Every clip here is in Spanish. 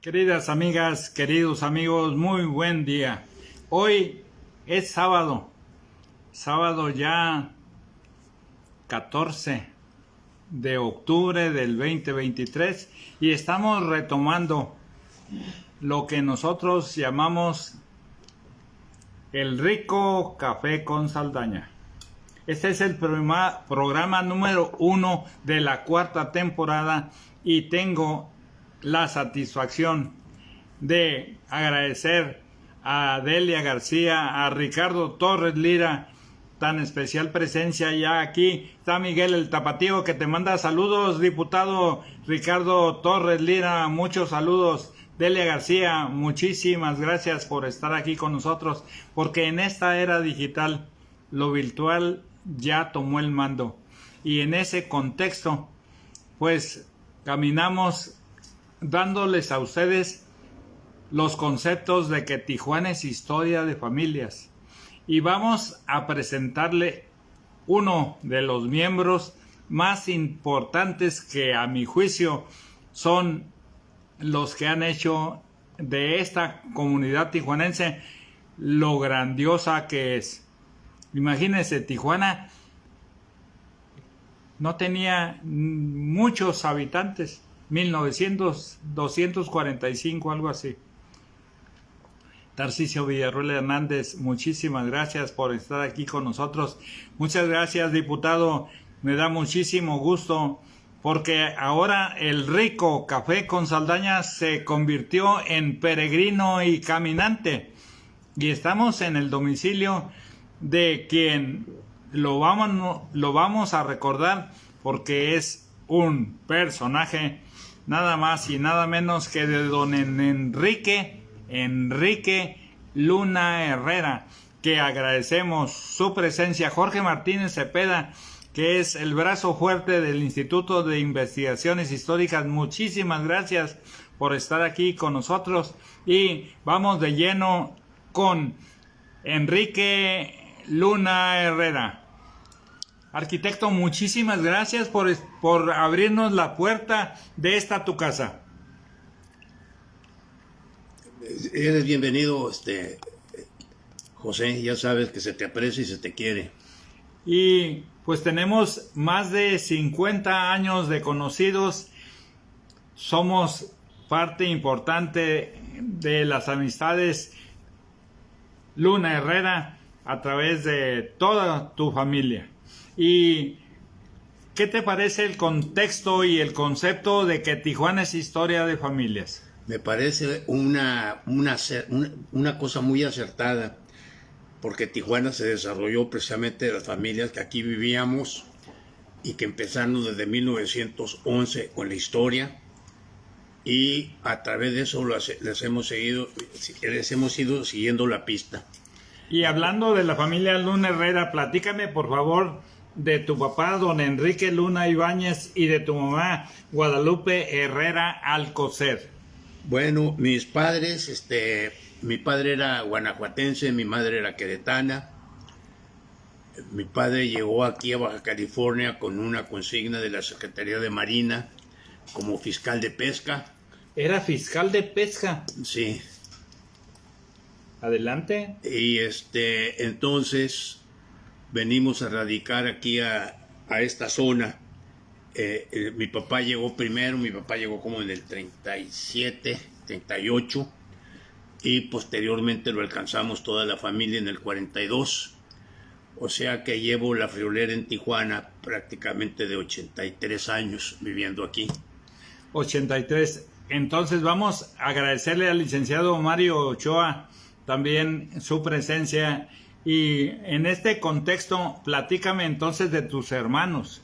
Queridas amigas, queridos amigos, muy buen día. Hoy es sábado ya 14 de octubre del 2023 y estamos retomando lo que nosotros llamamos el rico café con Saldaña. Este es el programa número 1 de la 4ª temporada y tengo la satisfacción de agradecer a Delia García, a Ricardo Torres Lira, tan especial presencia ya aquí. Está Miguel el Tapatío que te manda saludos, diputado Ricardo Torres Lira, muchos saludos. Delia García, muchísimas gracias por estar aquí con nosotros, porque en esta era digital lo virtual ya tomó el mando y en ese contexto pues caminamos dándoles a ustedes los conceptos de que Tijuana es historia de familias y vamos a presentarle uno de los miembros más importantes que a mi juicio son los que han hecho de esta comunidad tijuanense lo grandiosa que es. Imagínense, Tijuana no tenía muchos habitantes, 245, algo así. Tarcisio Villarruel Hernández, muchísimas gracias por estar aquí con nosotros. Muchas gracias, diputado. Me da muchísimo gusto porque ahora el rico café con Saldaña se convirtió en peregrino y caminante. Y estamos en el domicilio de quien lo vamos a recordar porque es un personaje nada más y nada menos que de don Enrique Luna Herrera, que agradecemos su presencia. Jorge Martínez Cepeda, que es el brazo fuerte del Instituto de Investigaciones Históricas, muchísimas gracias por estar aquí con nosotros y vamos de lleno con Enrique Luna Herrera. Arquitecto, muchísimas gracias por abrirnos la puerta de esta tu casa. Eres bienvenido, José, ya sabes que se te aprecia y se te quiere. Y pues tenemos más de 50 años de conocidos, somos parte importante de las amistades Luna Herrera a través de toda tu familia. ¿Y qué te parece el contexto y el concepto de que Tijuana es historia de familias? Me parece una cosa muy acertada, porque Tijuana se desarrolló precisamente de las familias que aquí vivíamos y que empezaron desde 1911 con la historia, y a través de eso les hemos ido siguiendo la pista. Y hablando de la familia Luna Herrera, platícame por favor de tu papá, don Enrique Luna Ibáñez, y de tu mamá, Guadalupe Herrera Alcocer. Bueno, mis padres, mi padre era guanajuatense, mi madre era queretana. Mi padre llegó aquí a Baja California con una consigna de la Secretaría de Marina como fiscal de pesca. ¿Era fiscal de pesca? Sí. Adelante. Y entonces venimos a radicar aquí a esta zona. Mi papá llegó primero, mi papá llegó como en el 37, 38, y posteriormente lo alcanzamos toda la familia en el 42. O sea que llevo la friolera en Tijuana prácticamente de 83 años viviendo aquí. 83. Entonces vamos a agradecerle al licenciado Mario Ochoa también su presencia. Y en este contexto, platícame entonces de tus hermanos.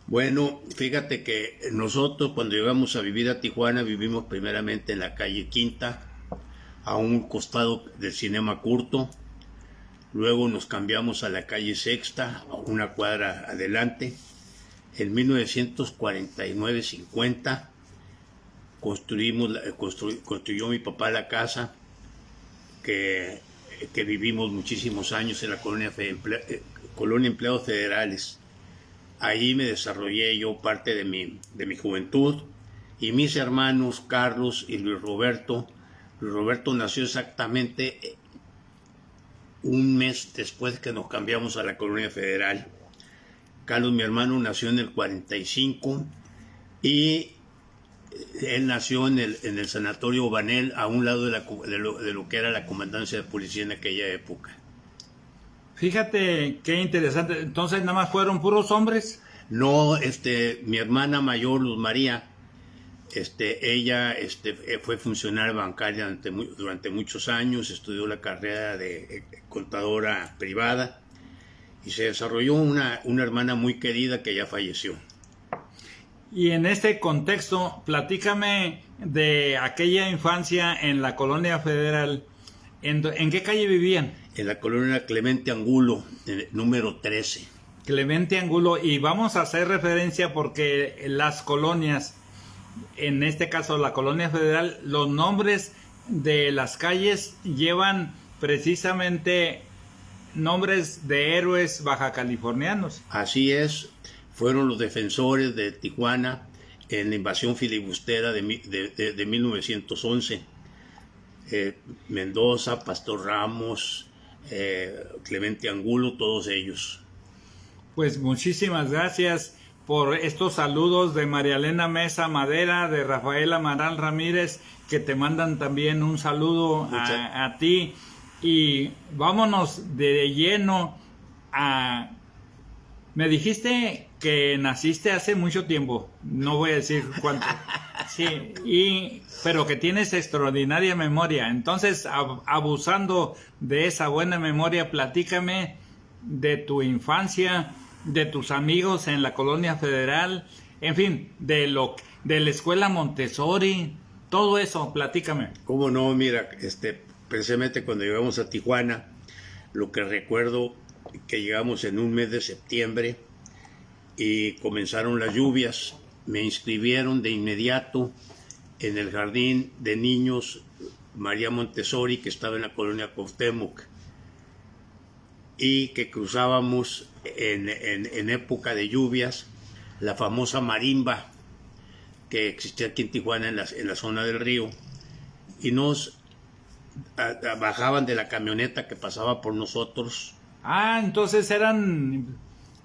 Bueno, fíjate que nosotros cuando llegamos a vivir a Tijuana vivimos primeramente en la calle Quinta, a un costado del Cinema Curto. Luego nos cambiamos a la calle Sexta, a una cuadra adelante. En 1949-50 construyó mi papá la casa que vivimos muchísimos años en la colonia Empleados Federales. Ahí me desarrollé yo parte de mi juventud y mis hermanos Carlos y Luis Roberto. Luis Roberto nació exactamente un mes después que nos cambiamos a la Colonia Federal. Carlos, mi hermano, nació en el 45 y él nació en el Sanatorio Banel, a un lado de lo que era la comandancia de policía en aquella época. Fíjate qué interesante. Entonces, ¿nada más fueron puros hombres? No, mi hermana mayor, Luz María, ella fue funcionaria bancaria durante muchos años, estudió la carrera de contadora privada y se desarrolló una hermana muy querida que ya falleció. Y en este contexto, platícame de aquella infancia en la Colonia Federal. ¿En qué calle vivían? En la colonia Clemente Angulo, número 13. Clemente Angulo, y vamos a hacer referencia porque las colonias, en este caso la Colonia Federal, los nombres de las calles llevan precisamente nombres de héroes bajacalifornianos. Así es, fueron los defensores de Tijuana en la invasión filibustera de 1911. Mendoza, Pastor Ramos, Clemente Angulo, todos ellos. Pues muchísimas gracias por estos saludos de María Elena Mesa Madera, de Rafael Amaral Ramírez, que te mandan también un saludo a ti. Y vámonos de lleno a... Me dijiste que naciste hace mucho tiempo, no voy a decir cuánto. Sí, pero que tienes extraordinaria memoria. Entonces, abusando de esa buena memoria, platícame de tu infancia, de tus amigos en la Colonia Federal, en fin, de la escuela Montessori, todo eso, platícame. ¿Cómo no? Mira, precisamente cuando llegamos a Tijuana, lo que recuerdo que llegamos en un mes de septiembre y comenzaron las lluvias. Me inscribieron de inmediato en el jardín de niños María Montessori, que estaba en la colonia Cuauhtémoc, y que cruzábamos en época de lluvias la famosa marimba que existía aquí en Tijuana, en la zona del río, y nos bajaban de la camioneta que pasaba por nosotros. Ah, entonces eran,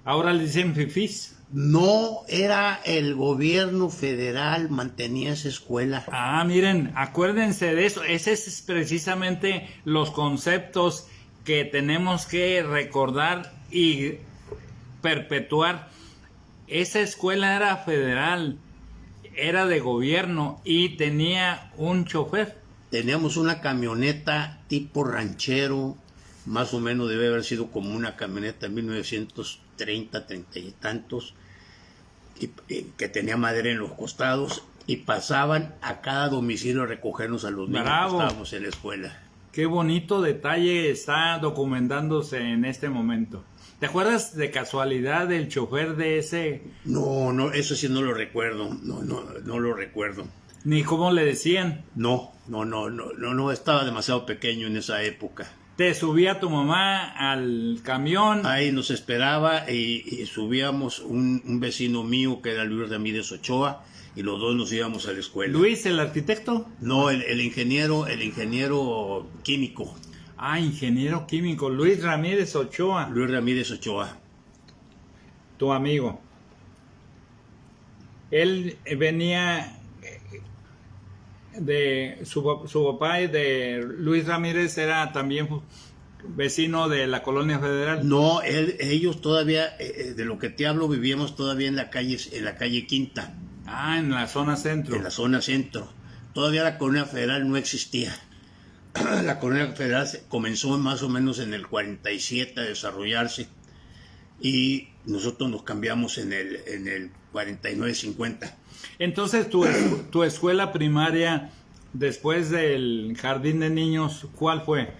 ahora le dicen fifís. No, era el gobierno federal, mantenía esa escuela. Ah, miren, acuérdense de eso. Ese es precisamente los conceptos que tenemos que recordar y perpetuar. Esa escuela era federal, era de gobierno y tenía un chofer. Teníamos una camioneta tipo ranchero, más o menos debe haber sido como una camioneta de 1930, 30 y tantos, que tenía madera en los costados, y pasaban a cada domicilio a recogernos a los niños que estábamos en la escuela. Qué bonito detalle está documentándose en este momento. ¿Te acuerdas de casualidad del chofer de ese? No, eso sí no lo recuerdo, no lo recuerdo. ¿Ni cómo le decían? No, estaba demasiado pequeño en esa época. ¿Te subía tu mamá al camión? Ahí nos esperaba y subíamos un vecino mío que era Luis Ramírez Ochoa, y los dos nos íbamos a la escuela. ¿Luis, el arquitecto? No, el ingeniero químico. Ah, ingeniero químico, Luis Ramírez Ochoa. Luis Ramírez Ochoa. Tu amigo. Él venía de su papá, de Luis Ramírez, era también vecino de la Colonia Federal. No, ellos todavía, de lo que te hablo, vivíamos todavía en la calle Quinta. Ah, en la zona centro. En la zona centro. Todavía la Colonia Federal no existía. La Colonia Federal comenzó más o menos en el 47 a desarrollarse, y nosotros nos cambiamos en el 49-50. Entonces, tu escuela primaria, después del jardín de niños, ¿cuál fue?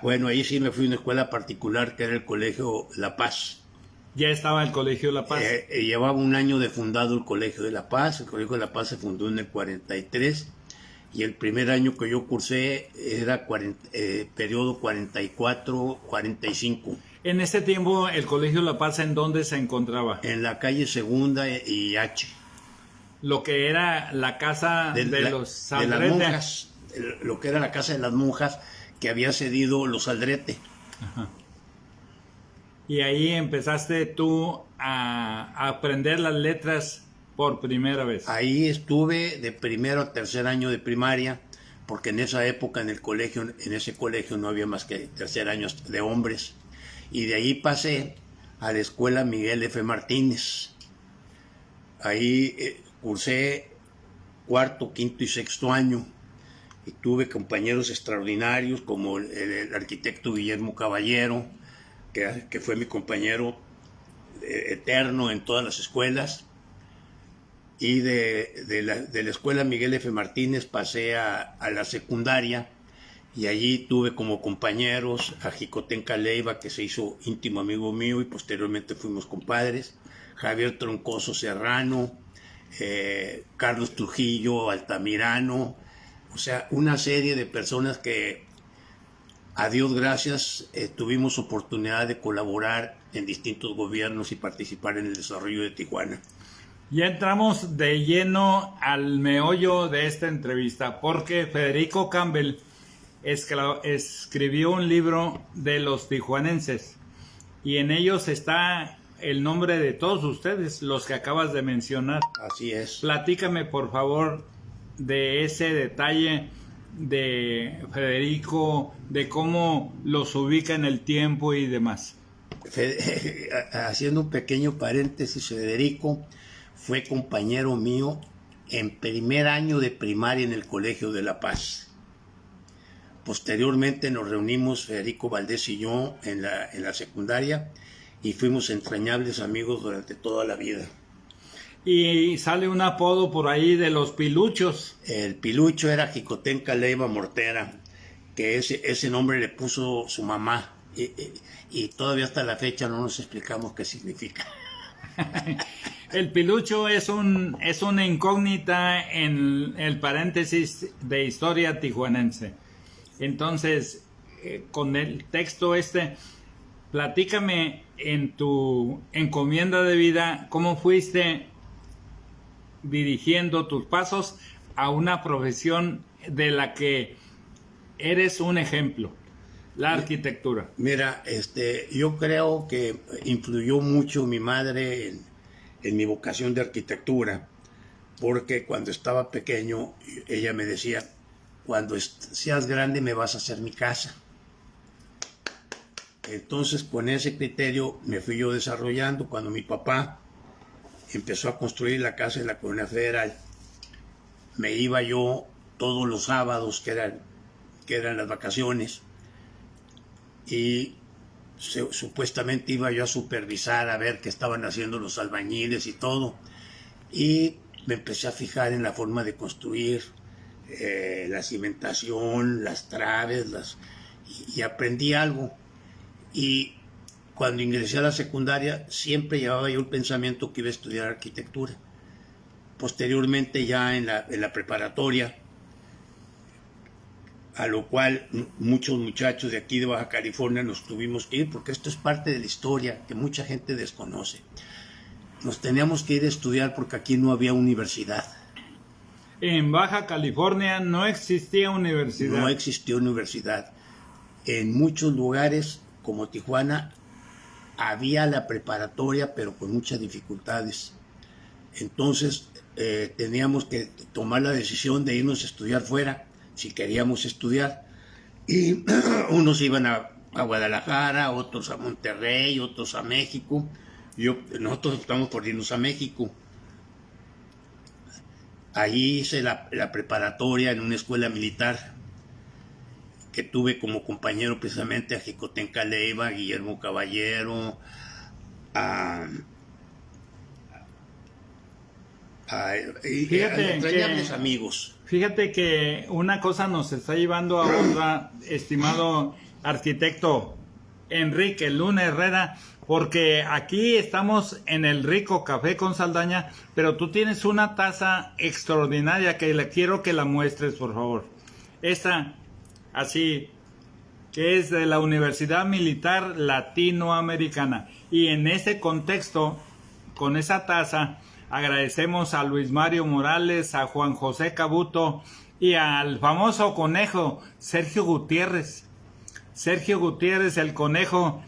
Bueno, ahí sí me fui a una escuela particular que era el Colegio La Paz. Ya estaba el Colegio La Paz. Llevaba un año de fundado el Colegio de La Paz. El Colegio de La Paz se fundó en el 43, y el primer año que yo cursé era periodo 44-45. En ese tiempo, el Colegio La Paz, ¿en dónde se encontraba? En la calle Segunda y H. lo que era la casa de los de las Aldrete. monjas, lo que era la casa de las monjas que había cedido los Aldrete. Ajá. Y ahí empezaste tú a aprender las letras por primera vez. Ahí estuve de primero a tercer año de primaria, porque en esa época en ese colegio no había más que tercer año de hombres. Y de ahí pasé a la escuela Miguel F. Martínez. Ahí cursé cuarto, quinto y sexto año. Y tuve compañeros extraordinarios como el arquitecto Guillermo Caballero, que fue mi compañero eterno en todas las escuelas. Y de la escuela Miguel F. Martínez pasé a la secundaria, y allí tuve como compañeros a Jicotenca Leiva, que se hizo íntimo amigo mío y posteriormente fuimos compadres, Javier Troncoso Serrano, Carlos Trujillo Altamirano, o sea, una serie de personas que, a Dios gracias, tuvimos oportunidad de colaborar en distintos gobiernos y participar en el desarrollo de Tijuana. Ya entramos de lleno al meollo de esta entrevista, porque Federico Campbell escribió un libro de los tijuanenses, y en ellos está el nombre de todos ustedes, los que acabas de mencionar. Así es. Platícame, por favor, de ese detalle de Federico, de cómo los ubica en el tiempo y demás. Haciendo un pequeño paréntesis, Federico fue compañero mío en primer año de primaria en el Colegio de La Paz. Posteriormente nos reunimos Federico Valdés y yo en la secundaria, y fuimos entrañables amigos durante toda la vida. Y sale un apodo por ahí de los Piluchos. El Pilucho era Jicotenca Leiva Mortera, que ese nombre le puso su mamá, y todavía hasta la fecha no nos explicamos qué significa. El Pilucho es una incógnita en el paréntesis de historia tijuanense. Entonces, con el texto platícame en tu encomienda de vida, cómo fuiste dirigiendo tus pasos a una profesión de la que eres un ejemplo, la arquitectura. Mira, yo creo que influyó mucho mi madre en mi vocación de arquitectura, porque cuando estaba pequeño ella me decía: cuando seas grande me vas a hacer mi casa. Entonces, con ese criterio me fui yo desarrollando. Cuando mi papá empezó a construir la casa en la Colonia Federal, me iba yo todos los sábados, que eran las vacaciones, y supuestamente iba yo a supervisar, a ver qué estaban haciendo los albañiles y todo, y me empecé a fijar en la forma de construir, la cimentación, las traves, y aprendí algo. Y cuando ingresé a la secundaria siempre llevaba yo el pensamiento que iba a estudiar arquitectura. Posteriormente, ya en la preparatoria, a lo cual muchos muchachos de aquí de Baja California nos tuvimos que ir, porque esto es parte de la historia que mucha gente desconoce. Nos teníamos que ir a estudiar porque aquí no había universidad. En Baja California no existía universidad. No existió universidad. En muchos lugares, como Tijuana, había la preparatoria, pero con muchas dificultades. Entonces teníamos que tomar la decisión de irnos a estudiar fuera, si queríamos estudiar. Y unos iban a Guadalajara, otros a Monterrey, otros a México. Nosotros optamos por irnos a México. Allí hice la preparatoria en una escuela militar, que tuve como compañero precisamente a Jicotenca Leiva, a Guillermo Caballero, a entrañables amigos. Fíjate que una cosa nos está llevando a otra, estimado arquitecto Enrique Luna Herrera, porque aquí estamos en el rico Café con Saldaña, pero tú tienes una taza extraordinaria que quiero que la muestres, por favor. Esta, así, que es de la Universidad Militar Latinoamericana. Y en ese contexto, con esa taza, Agradecemos a Luis Mario Morales, a Juan José Cabuto y al famoso conejo Sergio Gutiérrez. Sergio Gutiérrez, el conejo,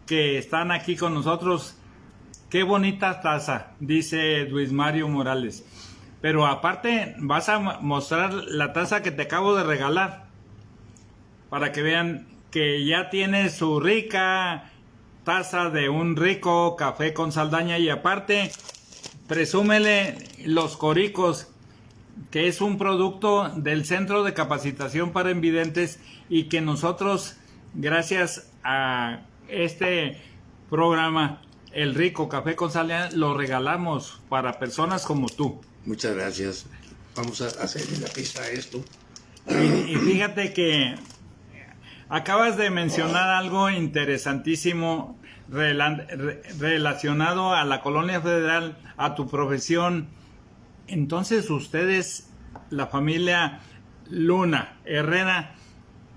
que están aquí con nosotros. Qué bonita taza, dice Luis Mario Morales. Pero aparte vas a mostrar la taza que te acabo de regalar, para que vean que ya tiene su rica taza de un rico café con Saldaña. Y aparte, presúmele los coricos, que es un producto del Centro de Capacitación para Invidentes, y que nosotros, gracias a este programa, El Rico Café con Saldaña, lo regalamos para personas como tú. Muchas gracias. Vamos a hacerle la pista a esto. Y fíjate que acabas de mencionar algo interesantísimo relacionado a la Colonia Federal, a tu profesión. Entonces ustedes, la familia Luna Herrera,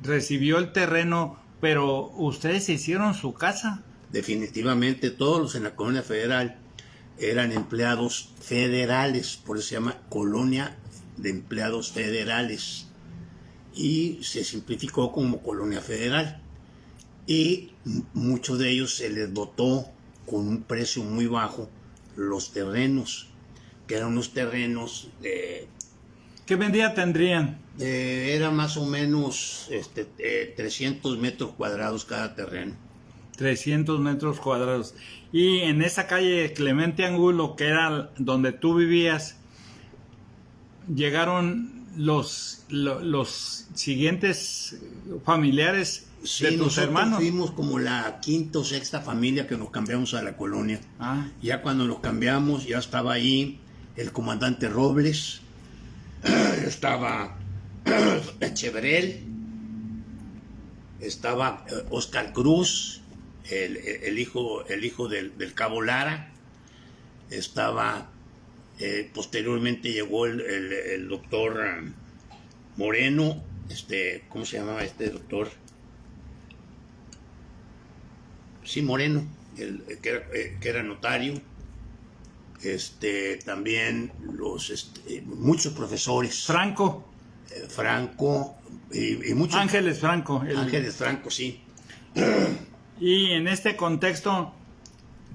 recibió el terreno, pero ustedes hicieron su casa. Definitivamente todos los en la Colonia Federal eran empleados federales, por eso se llama Colonia de Empleados Federales, y se simplificó como Colonia Federal, y muchos de ellos se les dotó con un precio muy bajo los terrenos, que eran unos terrenos ¿Qué medida tendrían? era más o menos 300 metros cuadrados cada terreno. 300 metros cuadrados. Y en esa calle Clemente Angulo, que era donde tú vivías, llegaron los siguientes familiares de tus hermanos. Fuimos como la quinta o sexta familia que nos cambiamos a la colonia. Ya cuando nos cambiamos, ya estaba ahí el comandante Robles, estaba Echeverel, estaba Oscar Cruz, el hijo del cabo Lara, estaba, posteriormente llegó el doctor Moreno, ¿cómo se llamaba este doctor? Sí, Moreno, que era notario. También muchos profesores. Franco y muchos. Ángeles Franco. Ángeles Franco, sí. Y en este contexto,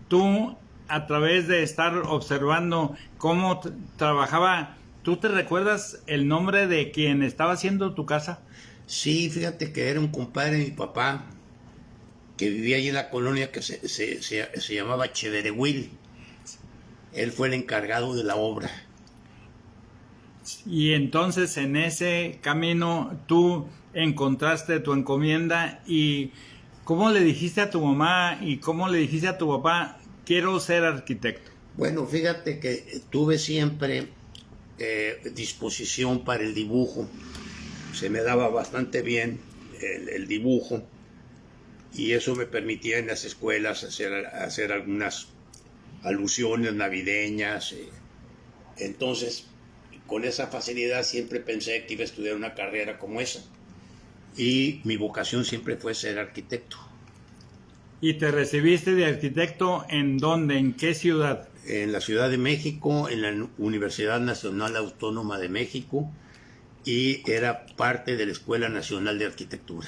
tú, a través de estar observando cómo trabajaba, ¿tú te recuerdas el nombre de quien estaba haciendo tu casa? Sí, fíjate que era un compadre de mi papá que vivía allí en la colonia, que se llamaba Cheverehuil. Él fue el encargado de la obra. Y entonces en ese camino tú encontraste tu encomienda. ¿Y cómo le dijiste a tu mamá y cómo le dijiste a tu papá, quiero ser arquitecto? Bueno, fíjate que tuve siempre disposición para el dibujo. Se me daba bastante bien el dibujo, y eso me permitía en las escuelas hacer algunas alusiones navideñas. Entonces, con esa facilidad siempre pensé que iba a estudiar una carrera como esa, y mi vocación siempre fue ser arquitecto. ¿Y te recibiste de arquitecto en dónde? ¿En qué ciudad? En la Ciudad de México, en la Universidad Nacional Autónoma de México, y era parte de la Escuela Nacional de Arquitectura.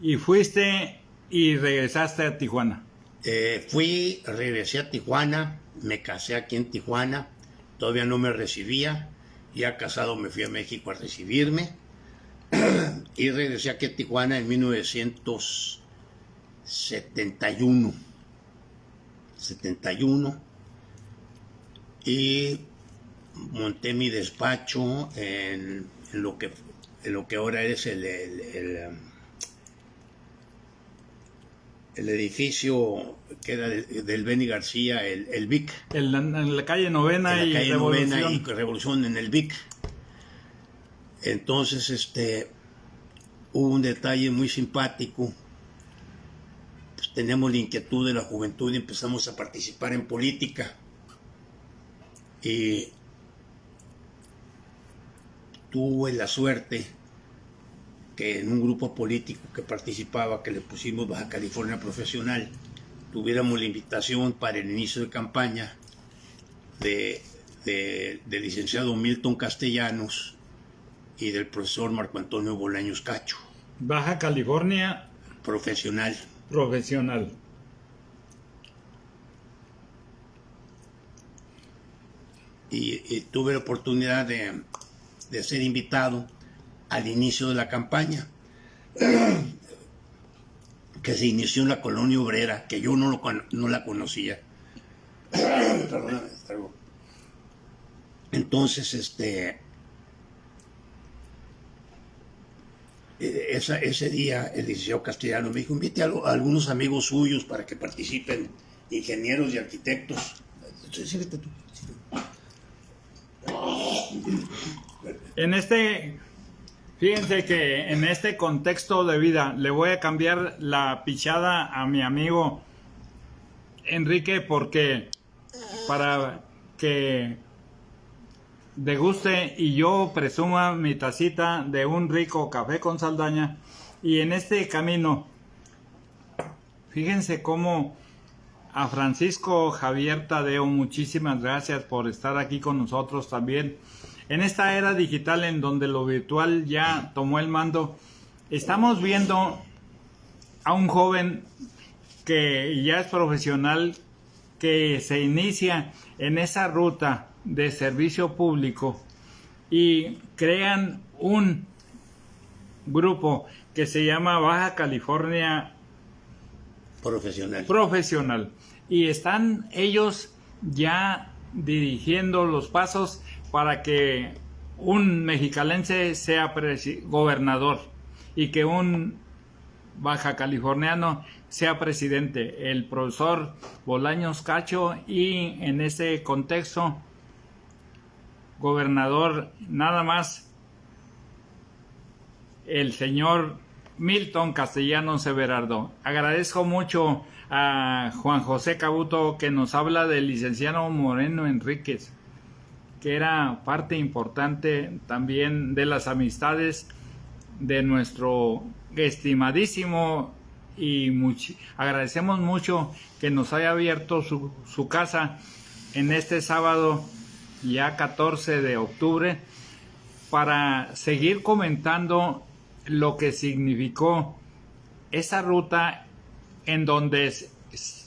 ¿Y fuiste y regresaste a Tijuana? Regresé a Tijuana, me casé aquí en Tijuana, todavía no me recibía, ya casado me fui a México a recibirme, y regresé aquí a Tijuana en 1971, y monté mi despacho en lo que ahora es el edificio que era del Beni García, el Vic. En la calle Novena y Revolución. Revolución, en el Vic. Entonces, hubo un detalle muy simpático. Pues tenemos la inquietud de la juventud y empezamos a participar en política. Y tuve la suerte que en un grupo político que participaba, que le pusimos Baja California Profesional, tuviéramos la invitación para el inicio de campaña del licenciado Milton Castellanos y del profesor Marco Antonio Bolaños Cacho. Baja California Profesional. Profesional. Y tuve la oportunidad de ser invitado al inicio de la campaña, que se inició en la colonia obrera, que yo no la conocía. Entonces, ese día el licenciado Castellano me dijo, invite a algunos amigos suyos para que participen, ingenieros y arquitectos. Fíjense que en este contexto de vida le voy a cambiar la pichada a mi amigo Enrique, porque para que deguste y yo presuma mi tacita de un rico café con Saldaña. Y en este camino, fíjense cómo a Francisco Javier Tadeo, muchísimas gracias por estar aquí con nosotros también. En esta era digital en donde lo virtual ya tomó el mando, estamos viendo a un joven que ya es profesional, que se inicia en esa ruta de servicio público y crean un grupo que se llama Baja California Profesional. Y están ellos ya dirigiendo los pasos para que un mexicalense sea gobernador y que un baja californiano sea presidente, el profesor Bolaños Cacho, y en ese contexto gobernador nada más el señor Milton Castellanos Everardo. Agradezco mucho a Juan José Cabuto, que nos habla del licenciado Moreno Enríquez, que era parte importante también de las amistades de nuestro estimadísimo, y agradecemos mucho que nos haya abierto su casa en este sábado ya 14 de octubre para seguir comentando lo que significó esa ruta en donde se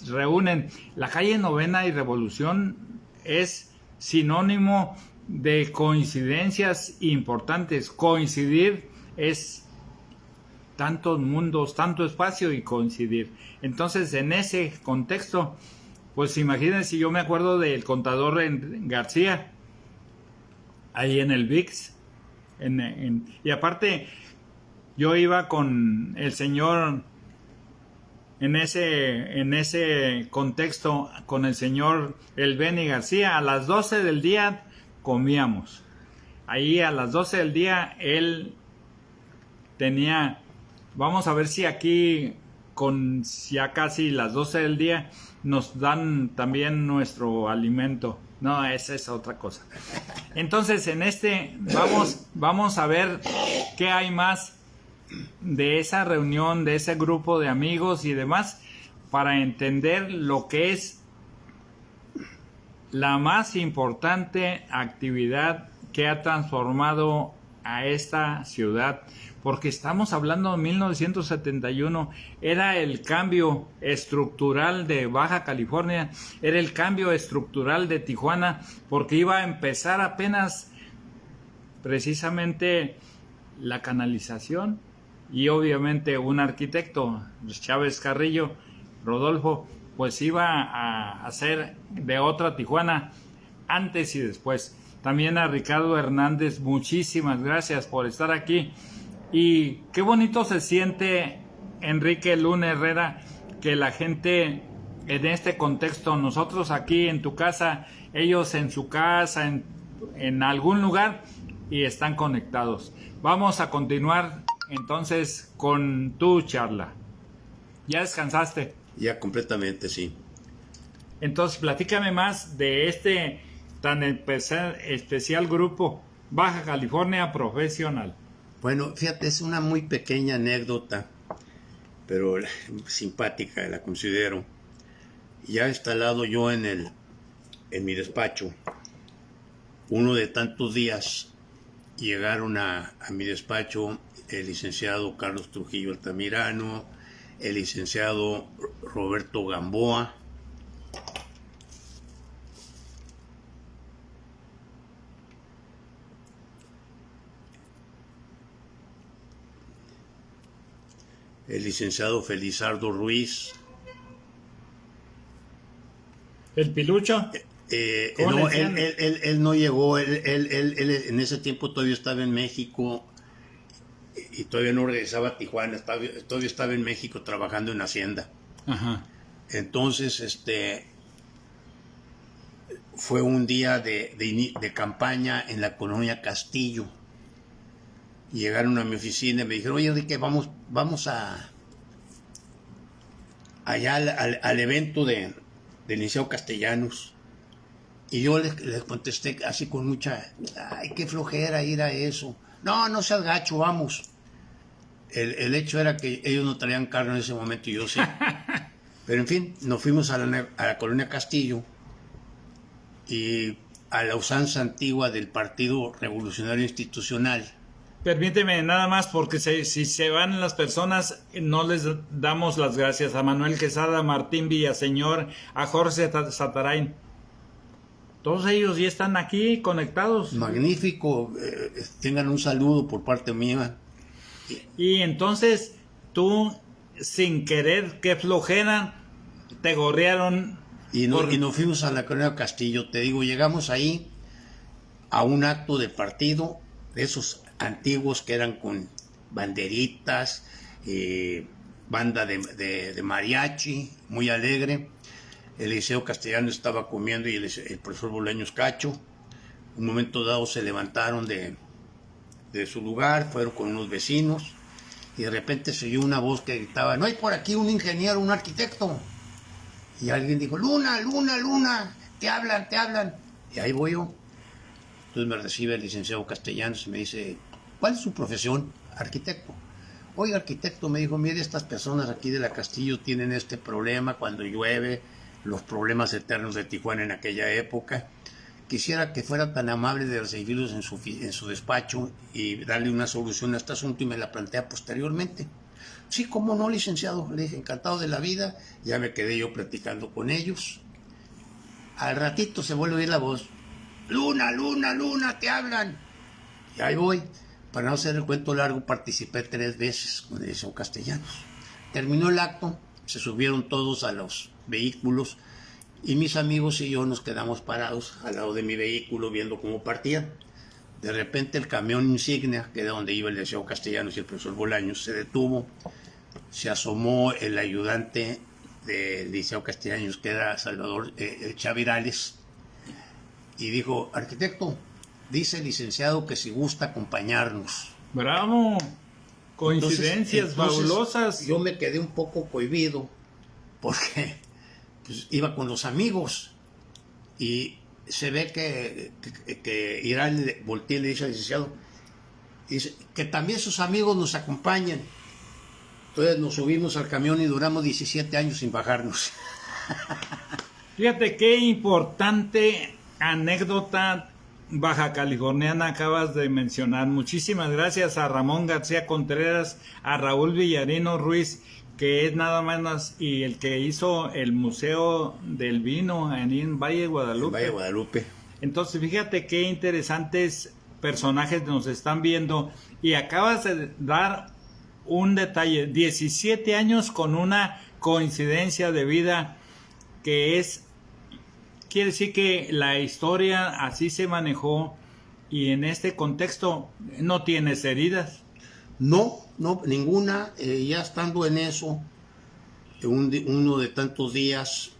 reúnen la calle Novena y Revolución. Es sinónimo de coincidencias importantes. Coincidir es tantos mundos, tanto espacio y coincidir. Entonces, en ese contexto, pues imagínense, yo me acuerdo del contador García, ahí en el VIX, y aparte, yo iba con el señor, en ese contexto, con el señor El Beni García, a las 12 del día comíamos. Ahí a las 12 del día él tenía, vamos a ver si aquí con ya casi las 12 del día nos dan también nuestro alimento. No, esa es otra cosa. Entonces, en vamos a ver qué hay más de esa reunión, de ese grupo de amigos y demás, para entender lo que es la más importante actividad que ha transformado a esta ciudad, porque estamos hablando de 1971, era el cambio estructural de Baja California, era el cambio estructural de Tijuana, porque iba a empezar apenas precisamente la canalización, y obviamente un arquitecto, Chávez Carrillo, Rodolfo, pues iba a hacer de otra Tijuana antes y después. También a Ricardo Hernández, muchísimas gracias por estar aquí. Y qué bonito se siente, Enrique Luna Herrera, que la gente en este contexto, nosotros aquí en tu casa, ellos en su casa, en algún lugar, y están conectados. Vamos a continuar entonces con tu charla. ¿Ya descansaste? Ya completamente, sí. Entonces, platícame más de este tan especial grupo, Baja California Profesional. Bueno, fíjate, es una muy pequeña anécdota, pero simpática la considero. Ya instalado yo en mi despacho, uno de tantos días llegaron a mi despacho el licenciado Carlos Trujillo Altamirano, el licenciado Roberto Gamboa, el licenciado Felizardo Ruiz. ¿El Pilucho? ¿Cómo No, le decían? él no llegó, él en ese tiempo todavía estaba en México y todavía no regresaba a Tijuana, todavía estaba en México trabajando en Hacienda. Ajá. Entonces, fue un día de campaña en la colonia Castillo. Llegaron a mi oficina y me dijeron, oye, Enrique, vamos allá al evento del Liceo Castellanos. Y yo les contesté así con mucha, ay, qué flojera ir a eso. No seas gacho, vamos. El hecho era que ellos no traían carro en ese momento y yo sí. Pero en fin, nos fuimos a la colonia Castillo y a la usanza antigua del Partido Revolucionario Institucional. Permíteme nada más, porque si se van las personas, no les damos las gracias a Manuel Quesada, a Martín Villaseñor, a Jorge Satarain. Todos ellos ya están aquí conectados. Magnífico, tengan un saludo por parte mía. Y entonces tú, sin querer, qué flojera, te gorrearon. Y nos fuimos a la colonia Castillo, te digo, llegamos ahí a un acto de partido, de esos antiguos que eran con banderitas, banda de mariachi, muy alegre. El Liceo Castellano estaba comiendo y el profesor Bolaños Cacho. Un momento dado se levantaron de su lugar, fueron con unos vecinos y de repente se oyó una voz que gritaba, no hay por aquí un ingeniero, un arquitecto. Y alguien dijo, Luna, te hablan. Y ahí voy yo. Entonces me recibe el licenciado Castellanos y me dice, ¿cuál es su profesión? Arquitecto. Oiga, arquitecto, me dijo, mire, estas personas aquí de la Castillo tienen este problema cuando llueve, los problemas eternos de Tijuana en aquella época. Quisiera que fuera tan amable de recibirlos en su despacho y darle una solución a este asunto y me la plantea posteriormente. Sí, cómo no, licenciado, le dije, encantado de la vida. Ya me quedé yo platicando con ellos. Al ratito se vuelve a oír la voz, Luna, te hablan. Y ahí voy. Para no hacer el cuento largo, participé 3 veces con el Liceo Castellanos. Terminó el acto, se subieron todos a los vehículos y mis amigos y yo nos quedamos parados al lado de mi vehículo viendo cómo partían. De repente el camión insignia, que era donde iba el Liceo Castellanos y el profesor Bolaños, se detuvo. Se asomó el ayudante del Liceo Castellanos, que era Salvador Chavirales, y dijo, arquitecto, dice el licenciado que si gusta acompañarnos. ¡Bravo! Coincidencias Entonces, fabulosas. Yo me quedé un poco cohibido porque pues, iba con los amigos y se ve que Irán voltea y le dice al licenciado, dice, que también sus amigos nos acompañen. Entonces nos subimos al camión y duramos 17 años sin bajarnos. Fíjate qué importante anécdota baja californiana acabas de mencionar. Muchísimas gracias a Ramón García Contreras, a Raúl Villarino Ruiz, que es nada más y el que hizo el Museo del Vino en Valle de Guadalupe. En Valle de Guadalupe. Entonces, fíjate qué interesantes personajes nos están viendo y acabas de dar un detalle, 17 años con una coincidencia de vida que quiere decir que la historia así se manejó y en este contexto no tienes heridas. No, ninguna. Ya estando en eso, uno de tantos días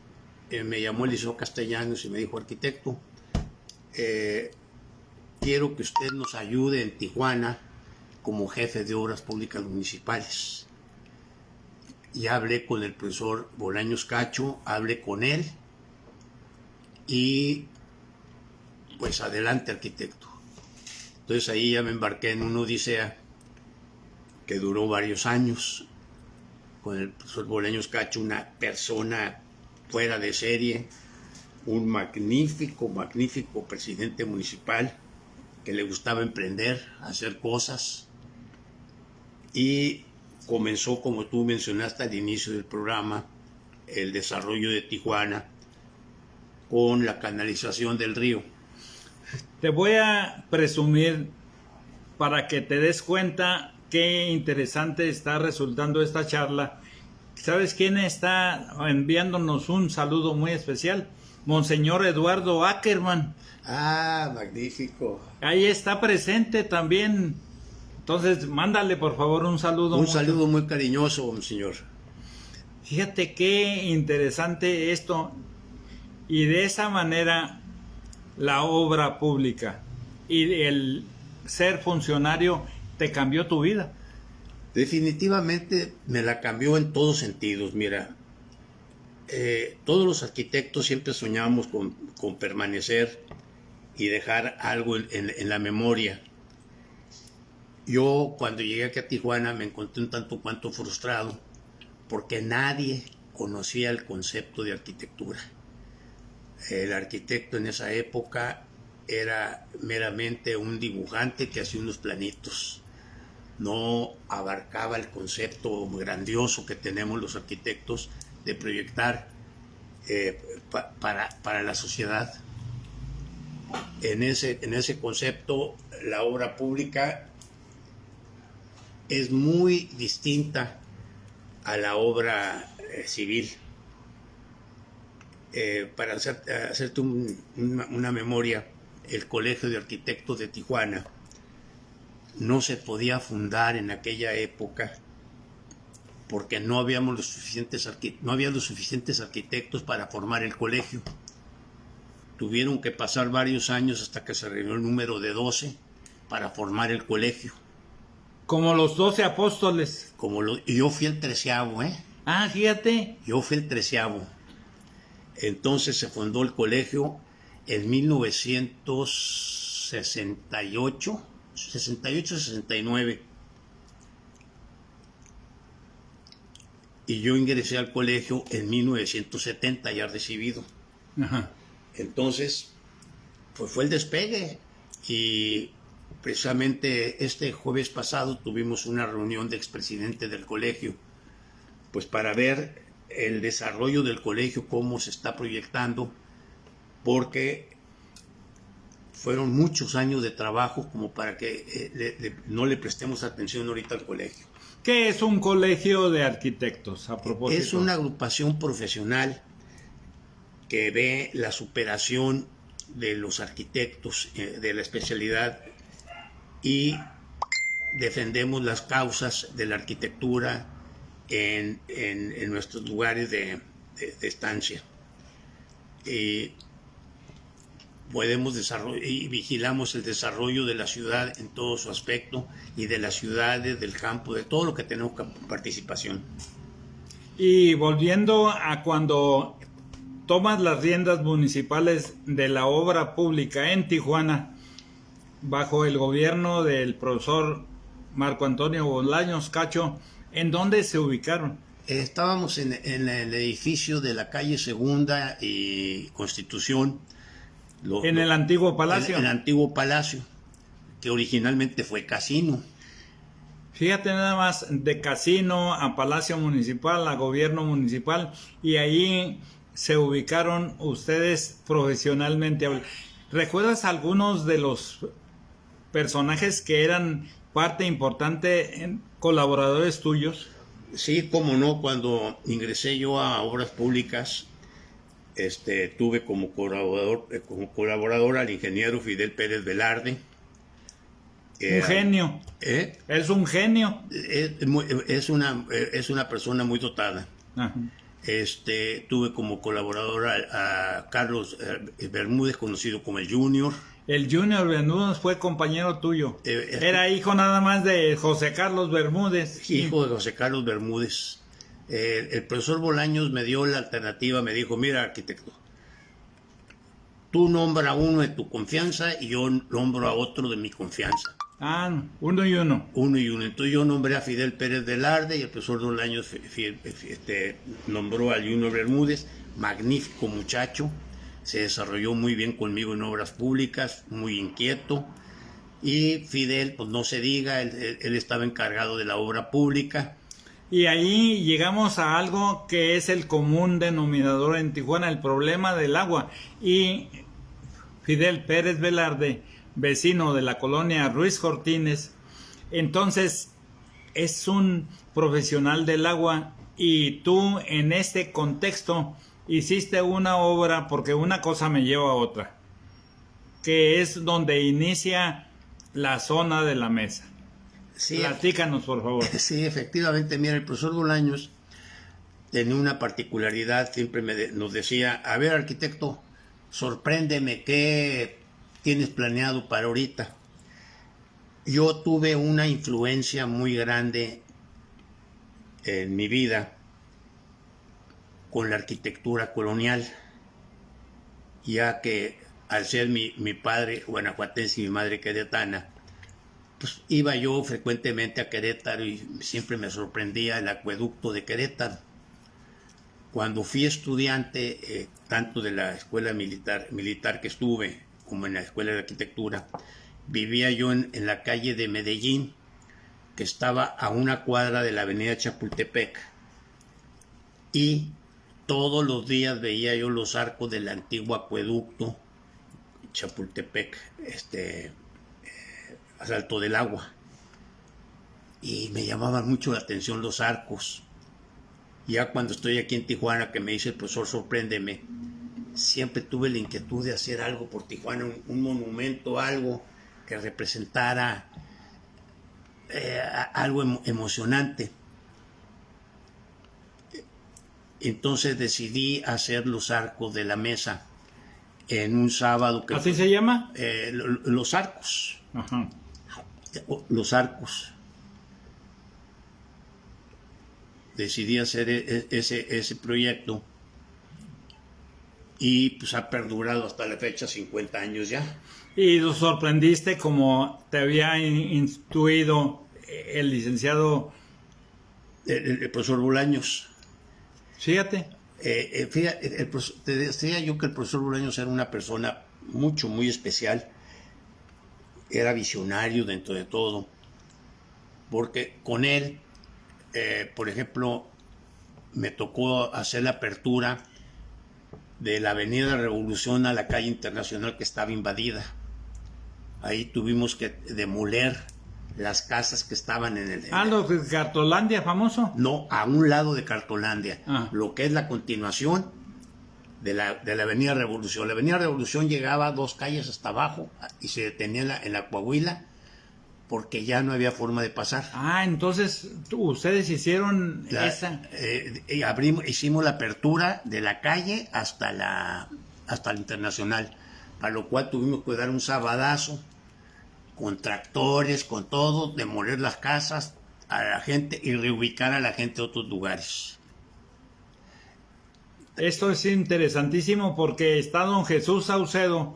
me llamó el Liceo Castellanos y me dijo, arquitecto, quiero que usted nos ayude en Tijuana como jefe de obras públicas municipales. Y hablé con el profesor Bolaños Cacho, hablé con él y pues adelante, arquitecto. Entonces ahí ya me embarqué en una odisea que duró varios años con el profesor Bolaños Cacho, una persona fuera de serie, un magnífico presidente municipal que le gustaba emprender, hacer cosas, y comenzó, como tú mencionaste al inicio del programa, el desarrollo de Tijuana con la canalización del río. Te voy a presumir para que te des cuenta qué interesante está resultando esta charla. ¿Sabes quién está enviándonos un saludo muy especial? Monseñor Eduardo Ackerman. Ah, magnífico. Ahí está presente también. Entonces, mándale por favor un saludo. Un saludo muy cariñoso, monseñor. Fíjate qué interesante esto. Y de esa manera, la obra pública y el ser funcionario te cambió tu vida. Definitivamente me la cambió en todos sentidos. Mira, todos los arquitectos siempre soñamos con permanecer y dejar algo en la memoria. Yo cuando llegué aquí a Tijuana me encontré un tanto cuanto frustrado porque nadie conocía el concepto de arquitectura. El arquitecto en esa época era meramente un dibujante que hacía unos planitos. No abarcaba el concepto grandioso que tenemos los arquitectos de proyectar para la sociedad. En ese concepto, la obra pública es muy distinta a la obra civil. Para hacerte una memoria, el Colegio de Arquitectos de Tijuana no se podía fundar en aquella época porque no había los suficientes arquitectos para formar el colegio. Tuvieron que pasar varios años hasta que se reunió el número de 12 para formar el colegio. Como los 12 apóstoles. Y yo fui el 13º, ¿eh? Ah, fíjate. Yo fui el 13º. Entonces se fundó el colegio en 1968, 68-69. Y yo ingresé al colegio en 1970, ya recibido. Ajá. Entonces, pues fue el despegue. Y precisamente este jueves pasado tuvimos una reunión de expresidente del colegio, pues para ver el desarrollo del colegio, cómo se está proyectando, porque fueron muchos años de trabajo como para que no le prestemos atención ahorita al colegio. ¿Qué es un colegio de arquitectos, a propósito? Es una agrupación profesional que ve la superación de los arquitectos de la especialidad y defendemos las causas de la arquitectura en nuestros lugares de estancia. Podemos desarrollar y vigilamos el desarrollo de la ciudad en todo su aspecto y de las ciudades, del campo, de todo lo que tenemos participación. Y volviendo a cuando tomas las riendas municipales de la obra pública en Tijuana, bajo el gobierno del profesor Marco Antonio Bolaños Cacho, ¿en dónde se ubicaron? Estábamos en el edificio de la calle Segunda y Constitución. En el antiguo palacio. En el antiguo palacio, que originalmente fue casino. Fíjate nada más, de casino a palacio municipal, a gobierno municipal, y ahí se ubicaron ustedes profesionalmente. ¿Recuerdas algunos de los personajes que eran parte importante, colaboradores tuyos? Sí, cómo no, cuando ingresé yo a Obras Públicas, tuve como colaborador al ingeniero Fidel Pérez Velarde. Un genio. Es un genio. Es una persona muy dotada. Ajá. Tuve como colaborador a Carlos Bermúdez, conocido como el Junior. El Junior Bermúdez fue compañero tuyo. Era hijo nada más de José Carlos Bermúdez. Hijo de José Carlos Bermúdez. El profesor Bolaños me dio la alternativa, me dijo, mira, arquitecto, tú nombra a uno de tu confianza y yo nombro a otro de mi confianza. Ah, uno y uno. Uno y uno. Entonces yo nombré a Fidel Pérez Velarde y el profesor Bolaños nombró al Junior Bermúdez magnífico muchacho, se desarrolló muy bien conmigo en obras públicas, muy inquieto. Y Fidel, pues no se diga, él estaba encargado de la obra pública. Y ahí llegamos a algo que es el común denominador en Tijuana, el problema del agua. Y Fidel Pérez Velarde, vecino de la colonia Ruiz Cortines, entonces es un profesional del agua, y tú en este contexto hiciste una obra, porque una cosa me lleva a otra, que es donde inicia la zona de la mesa. Sí, Platícanos, por favor. sí, efectivamente, mira, el profesor Bolaños tenía una particularidad, siempre nos decía, a ver, arquitecto, sorpréndeme, ¿qué tienes planeado para ahorita? Yo tuve una influencia muy grande en mi vida con la arquitectura colonial, ya que al ser mi padre guanajuatense y mi madre queretana, pues iba yo frecuentemente a Querétaro y siempre me sorprendía el acueducto de Querétaro. Cuando fui estudiante, tanto de la escuela militar que estuve, como en la escuela de arquitectura, vivía yo en la calle de Medellín, que estaba a una cuadra de la avenida Chapultepec. Y todos los días veía yo los arcos del antiguo acueducto Chapultepec, a Salto del Agua. Y me llamaban mucho la atención los arcos. Ya cuando estoy aquí en Tijuana, que me dice el profesor, sorpréndeme, siempre tuve la inquietud de hacer algo por Tijuana, un monumento, algo que representara algo emocionante. Entonces decidí hacer los arcos de la mesa en un sábado. ¿Así se llama? Los arcos. Ajá. Los arcos. Decidí hacer ese proyecto y pues ha perdurado hasta la fecha, 50 años ya. Y lo sorprendiste como te había instruido el licenciado... El profesor Bolaños. Fíjate. Fíjate, te decía yo que el profesor Bolaños era una persona muy especial. Era visionario dentro de todo. Porque con él, por ejemplo, me tocó hacer la apertura de la Avenida Revolución a la calle Internacional, que estaba invadida. Ahí tuvimos que demoler las casas que estaban en el... ¿Lo de Cartolandia famoso? No, a un lado de Cartolandia. Ah. Lo que es la continuación de la Avenida Revolución. La Avenida Revolución llegaba 2 calles hasta abajo y se detenía en la Coahuila, porque ya no había forma de pasar. Entonces ustedes hicieron esa... Hicimos la apertura de la calle hasta la Internacional, para lo cual tuvimos que dar un sabadazo con tractores, con todo, demoler las casas a la gente y reubicar a la gente a otros lugares. Esto es interesantísimo porque está don Jesús Saucedo,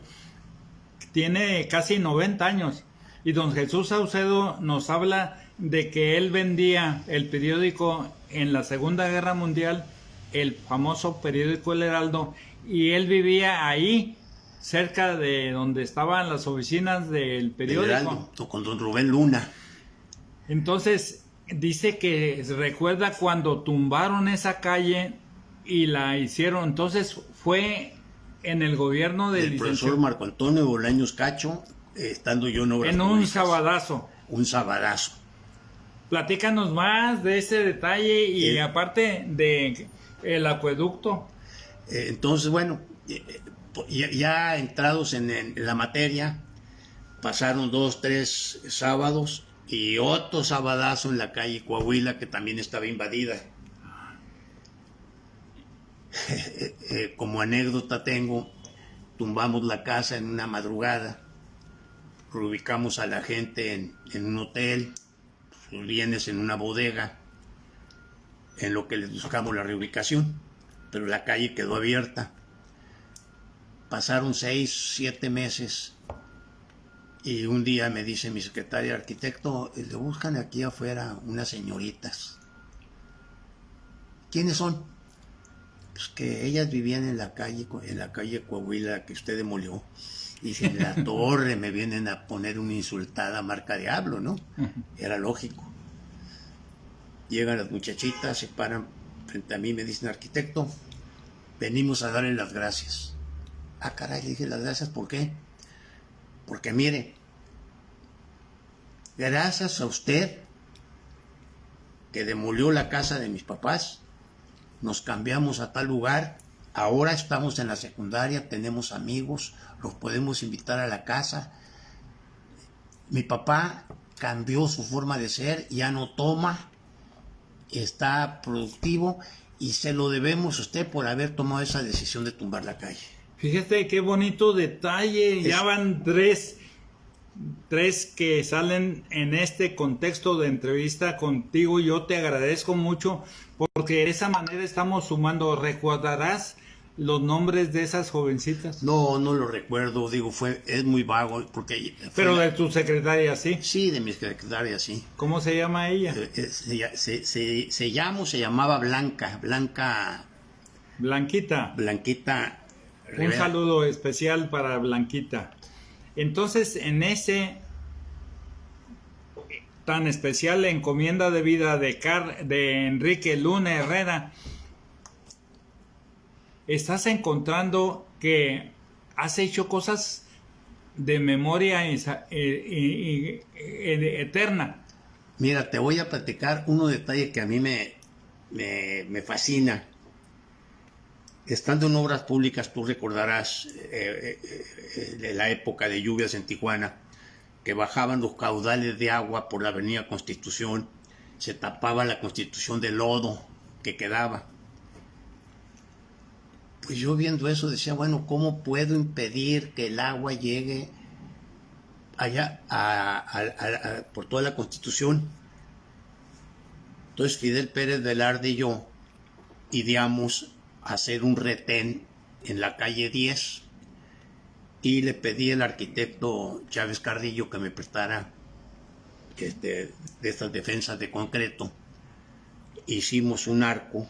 tiene casi 90 años, y don Jesús Saucedo nos habla de que él vendía el periódico en la Segunda Guerra Mundial, el famoso periódico El Heraldo, y él vivía ahí, cerca de donde estaban las oficinas del periódico. El Heraldo, con don Rubén Luna. Entonces, dice que recuerda cuando tumbaron esa calle y la hicieron. Entonces, fue en el gobierno del profesor Marco Antonio Bolaños Cacho, estando yo en obras en un públicas. sabadazo. Un sabadazo. Platícanos más de ese detalle y aparte de el acueducto. Entonces, bueno, ya entrados en la materia, pasaron 2, 3 sábados y otro sabadazo en la calle Coahuila, que también estaba invadida. Como anécdota tumbamos la casa en una madrugada, reubicamos a la gente en un hotel, sus bienes en una bodega, en lo que les buscamos la reubicación, pero la calle quedó abierta. Pasaron 6, 7 meses y un día me dice mi secretaria, arquitecto, le buscan aquí afuera unas señoritas. ¿Quiénes son? Pues que ellas vivían en la calle Coahuila que usted demolió. Y si en la torre me vienen a poner una insultada marca diablo, ¿no? Era lógico. Llegan las muchachitas, se paran frente a mí, me dicen, arquitecto, venimos a darle las gracias. Ah, caray, le dije, ¿las gracias por qué? Porque mire, gracias a usted que demolió la casa de mis papás, nos cambiamos a tal lugar, ahora estamos en la secundaria, tenemos amigos, los podemos invitar a la casa. Mi papá cambió su forma de ser, ya no toma, está productivo y se lo debemos a usted por haber tomado esa decisión de tumbar la calle. Fíjate qué bonito detalle, ya van tres que salen en este contexto de entrevista contigo. Yo te agradezco mucho porque de esa manera estamos sumando. ¿Recordarás los nombres de esas jovencitas? No lo recuerdo, digo, es muy vago porque... Pero de tu secretaria, ¿sí? Sí, de mi secretaria, sí. ¿Cómo se llama ella? Se llamaba Blanquita Un Rivera. saludo especial para Blanquita. Entonces, en ese tan especial encomienda de vida de Enrique Luna Herrera, estás encontrando que has hecho cosas de memoria eterna. Mira, te voy a platicar uno detalle que a mí me fascina. Estando en obras públicas, tú recordarás de la época de lluvias en Tijuana, que bajaban los caudales de agua por la avenida Constitución, se tapaba la Constitución de lodo que quedaba. Pues yo viendo eso decía, bueno, ¿cómo puedo impedir que el agua llegue allá por toda la Constitución? Entonces Fidel Pérez Velarde y yo ideamos hacer un retén en la calle 10 y le pedí al arquitecto Chávez Cardillo que me prestara de estas defensas de concreto. Hicimos un arco,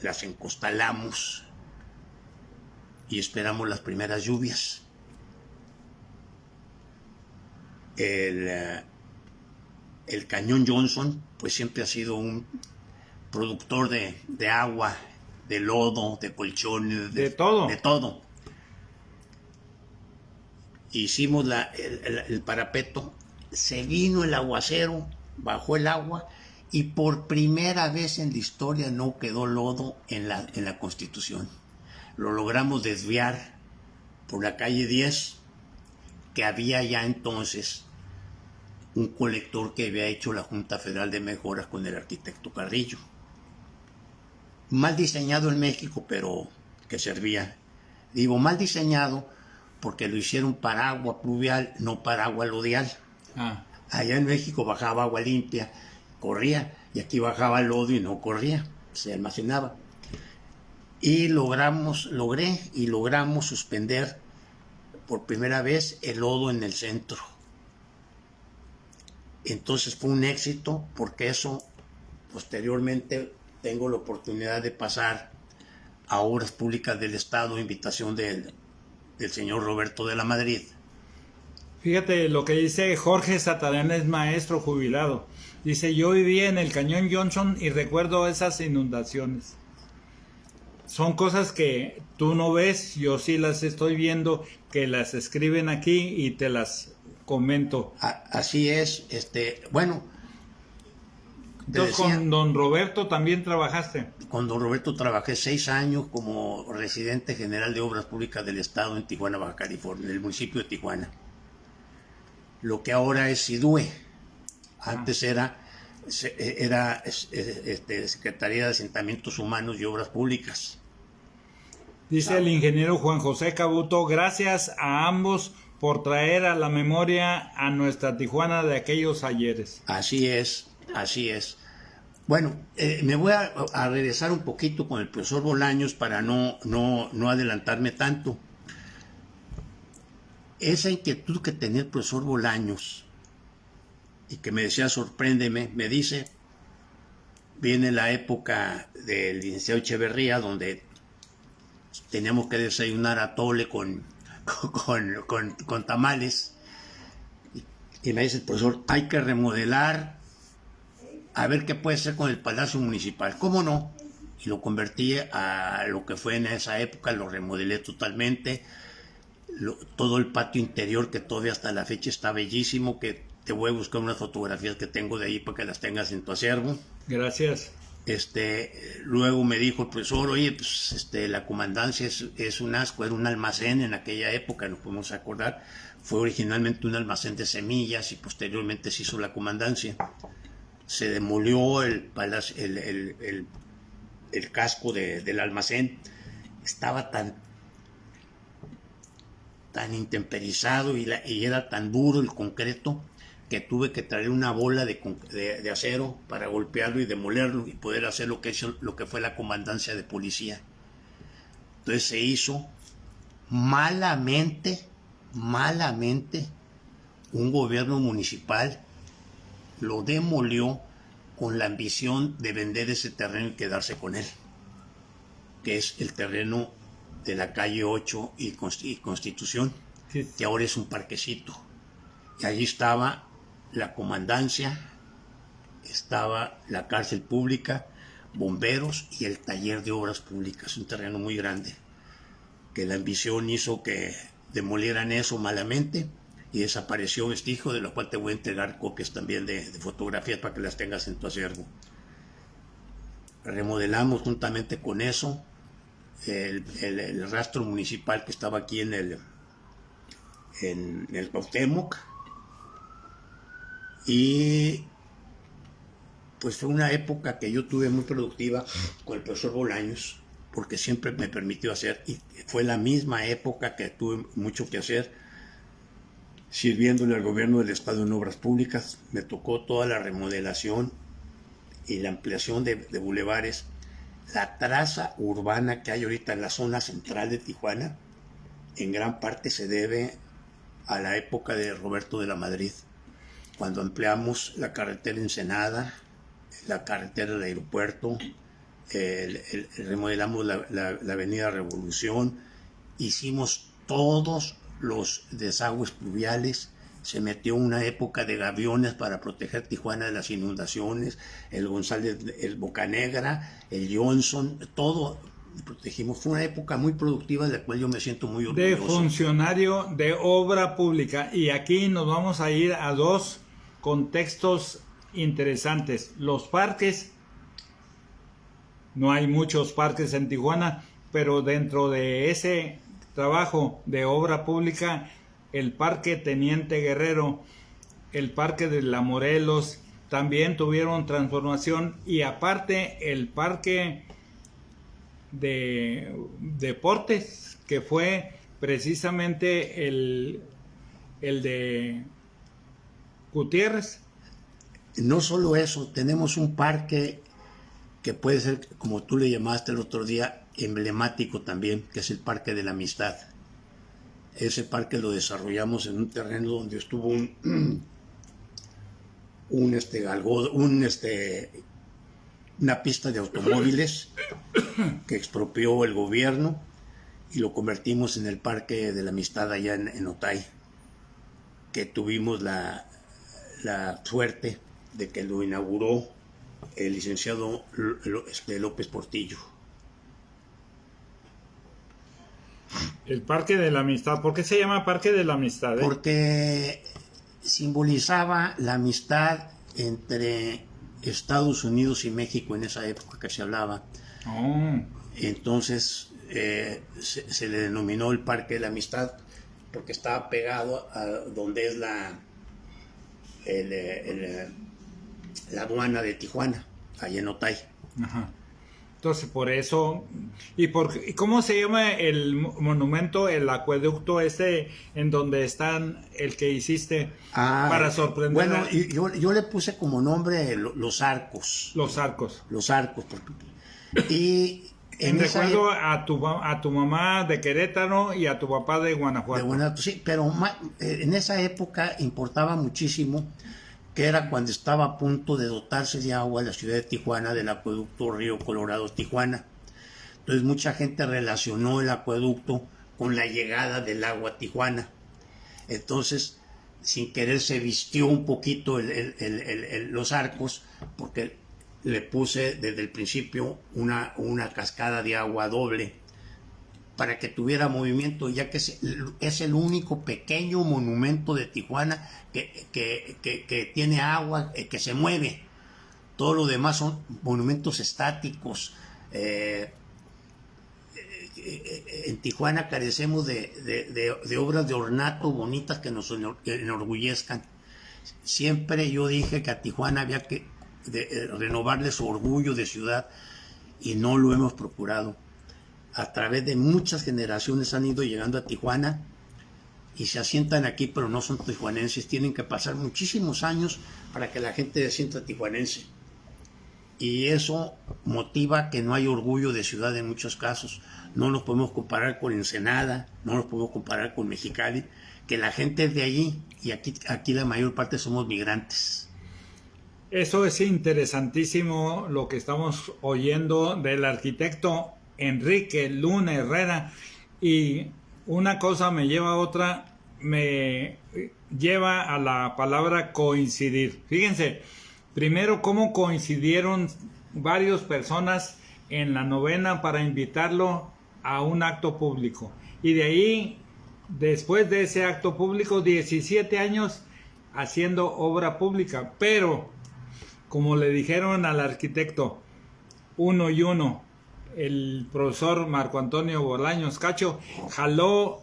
las encostalamos y esperamos las primeras lluvias. El cañón Johnson pues siempre ha sido un productor de agua, de lodo, de colchones, de todo. De todo. Hicimos el parapeto, se vino el aguacero, bajó el agua y por primera vez en la historia no quedó lodo en la Constitución. Lo logramos desviar por la calle 10, que había ya entonces un colector que había hecho la Junta Federal de Mejoras con el arquitecto Carrillo. Mal diseñado en México, pero que servía. Digo, mal diseñado porque lo hicieron para agua pluvial, no para agua aluvial. Allá en México bajaba agua limpia, corría, y aquí bajaba lodo y no corría, se almacenaba. Y logramos suspender por primera vez el lodo en el centro. Entonces fue un éxito porque eso posteriormente tengo la oportunidad de pasar a Obras Públicas del Estado, invitación del señor Roberto de la Madrid. Fíjate lo que dice Jorge Satarán, es maestro jubilado. Dice, yo vivía en el Cañón Johnson y recuerdo esas inundaciones. Son cosas que tú no ves, yo sí las estoy viendo, que las escriben aquí y te las comento. Así es, bueno. Entonces, ¿con don Roberto también trabajaste? Con don Roberto trabajé 6 años como residente general de Obras Públicas del Estado en Tijuana, Baja California, en el municipio de Tijuana. Lo que ahora es SIDUE. Antes era Secretaría de Asentamientos Humanos y Obras Públicas. Dice el ingeniero Juan José Cabuto, gracias a ambos por traer a la memoria a nuestra Tijuana de aquellos ayeres. Así es. Bueno, me voy a regresar un poquito con el profesor Bolaños para no adelantarme tanto. Esa inquietud que tenía el profesor Bolaños y que me decía, sorpréndeme, me dice, viene la época del licenciado Echeverría, donde teníamos que desayunar atole con tamales. Y me dice el profesor, hay que remodelar, a ver qué puede hacer con el Palacio Municipal. ¿Cómo no? Y lo convertí a lo que fue en esa época, lo remodelé totalmente. Todo el patio interior, que todavía hasta la fecha está bellísimo, que te voy a buscar unas fotografías que tengo de ahí para que las tengas en tu acervo. Gracias. Luego me dijo el profesor, oye, pues la comandancia es un asco, era un almacén en aquella época, nos podemos acordar, fue originalmente un almacén de semillas y posteriormente se hizo la comandancia. Se demolió el casco del almacén, estaba tan intemperizado y era tan duro el concreto que tuve que traer una bola de acero para golpearlo y demolerlo y poder hacer lo que fue la comandancia de policía. Entonces se hizo malamente un gobierno municipal, lo demolió con la ambición de vender ese terreno y quedarse con él, que es el terreno de la calle 8 y Constitución, Sí. que ahora es un parquecito. Y allí estaba la comandancia, estaba la cárcel pública, bomberos y el taller de obras públicas, un terreno muy grande, que la ambición hizo que demolieran eso malamente y desapareció vestigio, de lo cual te voy a entregar copias también de fotografías para que las tengas en tu acervo. Remodelamos juntamente con eso el rastro municipal que estaba aquí en el Cuauhtémoc, y pues fue una época que yo tuve muy productiva con el profesor Bolaños, porque siempre me permitió hacer, y fue la misma época que tuve mucho que hacer sirviéndole al gobierno del estado en obras públicas. Me tocó toda la remodelación y la ampliación de bulevares. La traza urbana que hay ahorita en la zona central de Tijuana en gran parte se debe a la época de Roberto de la Madrid, cuando ampliamos la carretera Ensenada, la carretera del aeropuerto, remodelamos la avenida Revolución, hicimos todos los desagües pluviales, se metió una época de gaviones para proteger Tijuana de las inundaciones, el González, el Bocanegra, el Johnson, todo protegimos. Fue una época muy productiva de la cual yo me siento muy orgulloso. De funcionario de obra pública. Y aquí nos vamos a ir a dos contextos interesantes. Los parques, no hay muchos parques en Tijuana, pero dentro de ese trabajo de obra pública, el Parque Teniente Guerrero, el Parque de la Morelos, también tuvieron transformación, y aparte el Parque de Deportes, que fue precisamente el de Gutiérrez. No solo eso, tenemos un parque que puede ser, como tú le llamaste el otro día, emblemático también, que es el Parque de la Amistad. Ese parque lo desarrollamos en un terreno donde estuvo una pista de automóviles que expropió el gobierno, y lo convertimos en el Parque de la Amistad allá en Otay, que tuvimos la suerte de que lo inauguró el licenciado López Portillo. El Parque de la Amistad. ¿Por qué se llama Parque de la Amistad? Porque simbolizaba la amistad entre Estados Unidos y México en esa época que se hablaba. Oh. Entonces se le denominó el Parque de la Amistad porque estaba pegado a donde es la aduana de Tijuana, allá en Otay. Ajá. Entonces, por eso. ¿Y cómo se llama el monumento, el acueducto en donde están, el que hiciste para sorprender? Bueno, yo le puse como nombre los arcos. Los arcos. Los arcos. Y en recuerdo a tu mamá de Querétaro y a tu papá de Guanajuato. De Guanajuato, sí, pero en esa época importaba muchísimo, que era cuando estaba a punto de dotarse de agua la ciudad de Tijuana del acueducto Río Colorado-Tijuana. Entonces mucha gente relacionó el acueducto con la llegada del agua a Tijuana. Entonces, sin querer se vistió un poquito los arcos, porque le puse desde el principio una cascada de agua doble para que tuviera movimiento, ya que es el único pequeño monumento de Tijuana que tiene agua, que se mueve. Todo lo demás son monumentos estáticos. En Tijuana carecemos de obras de ornato bonitas que nos enorgullezcan. Siempre yo dije que a Tijuana había que renovarle su orgullo de ciudad, y no lo hemos procurado. A través de muchas generaciones han ido llegando a Tijuana y se asientan aquí, pero no son tijuanenses. Tienen que pasar muchísimos años para que la gente se sienta tijuanense. Y eso motiva que no hay orgullo de ciudad en muchos casos. No nos podemos comparar con Ensenada, no nos podemos comparar con Mexicali, que la gente es de allí, y aquí la mayor parte somos migrantes. Eso es interesantísimo lo que estamos oyendo del arquitecto Enrique Luna Herrera, y una cosa me lleva a otra, me lleva a la palabra coincidir. Fíjense, primero cómo coincidieron varias personas en la novena para invitarlo a un acto público, y de ahí, después de ese acto público, 17 años haciendo obra pública. Pero como le dijeron al arquitecto, uno y uno, el profesor Marco Antonio Bolaños Cacho jaló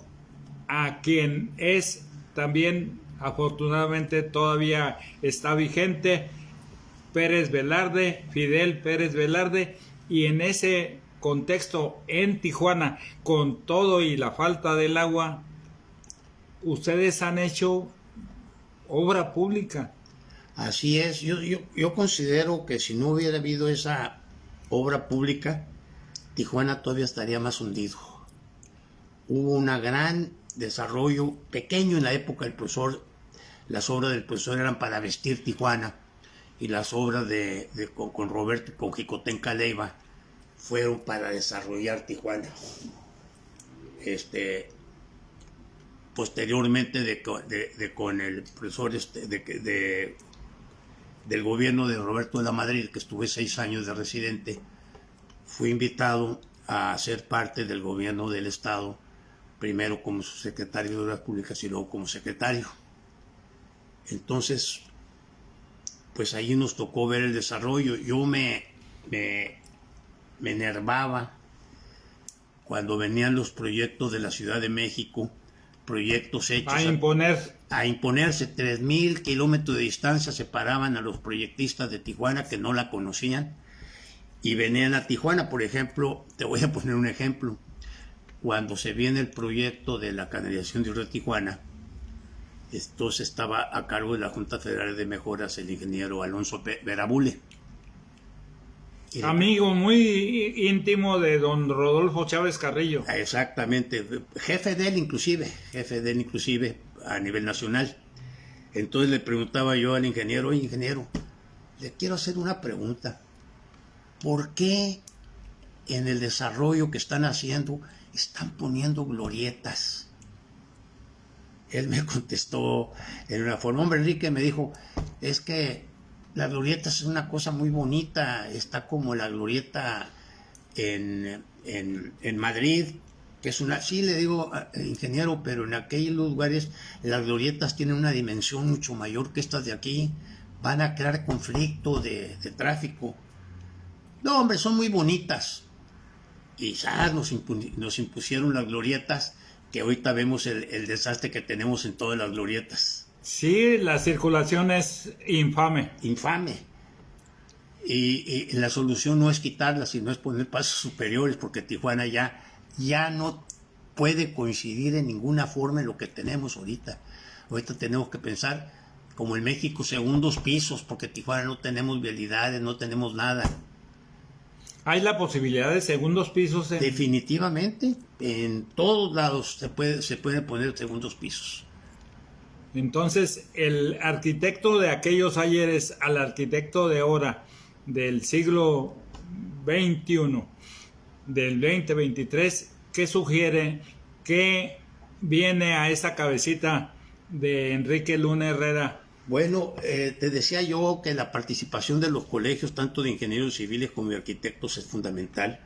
a quien es también, afortunadamente todavía está vigente, Pérez Velarde, Fidel Pérez Velarde, y en ese contexto en Tijuana, con todo y la falta del agua, ustedes han hecho obra pública. Así es, yo considero que si no hubiera habido esa obra pública, Tijuana todavía estaría más hundido. Hubo un gran desarrollo, pequeño en la época del profesor. Las obras del profesor eran para vestir Tijuana, y las obras con Roberto y con Jicotenca Leiva fueron para desarrollar Tijuana. Posteriormente con el profesor del gobierno de Roberto de la Madrid, que estuve 6 años de residente, fui invitado a ser parte del gobierno del estado, primero como subsecretario de Obras Públicas y luego como secretario. Entonces, pues ahí nos tocó ver el desarrollo. Yo me enervaba cuando venían los proyectos de la Ciudad de México, proyectos hechos a imponerse. 3,000 kilómetros de distancia separaban a los proyectistas de Tijuana, que no la conocían, y venían a Tijuana. Por ejemplo, te voy a poner un ejemplo. Cuando se viene el proyecto de la canalización de Río Tijuana, entonces estaba a cargo de la Junta Federal de Mejoras el ingeniero Alonso Verabule. Amigo muy íntimo de don Rodolfo Chávez Carrillo. Exactamente, jefe de él inclusive a nivel nacional. Entonces le preguntaba yo al ingeniero: oye, ingeniero, le quiero hacer una pregunta. ¿Por qué en el desarrollo que están haciendo están poniendo glorietas? Él me contestó en una forma: hombre, Enrique, me dijo, es que las glorietas es una cosa muy bonita, está como la glorieta en Madrid, que es una... Sí, le digo, ingeniero, pero en aquellos lugares las glorietas tienen una dimensión mucho mayor que estas de aquí, van a crear conflicto de tráfico. No, hombre, son muy bonitas. Y nos impusieron las glorietas, que ahorita vemos el desastre que tenemos en todas las glorietas. Sí, la circulación es infame. Infame. Y la solución no es quitarlas, sino es poner pasos superiores, porque Tijuana ya no puede coincidir en ninguna forma en lo que tenemos ahorita. Ahorita tenemos que pensar como en México, segundos pisos, porque Tijuana no tenemos vialidades, no tenemos nada. ¿Hay la posibilidad de segundos pisos? Definitivamente, en todos lados se puede poner segundos pisos. Entonces, el arquitecto de aquellos ayeres al arquitecto de ahora, del siglo XXI, del 2023, ¿qué sugiere? ¿Qué viene a esa cabecita de Enrique Luna Herrera? Bueno, te decía yo que la participación de los colegios, tanto de ingenieros civiles como de arquitectos, es fundamental.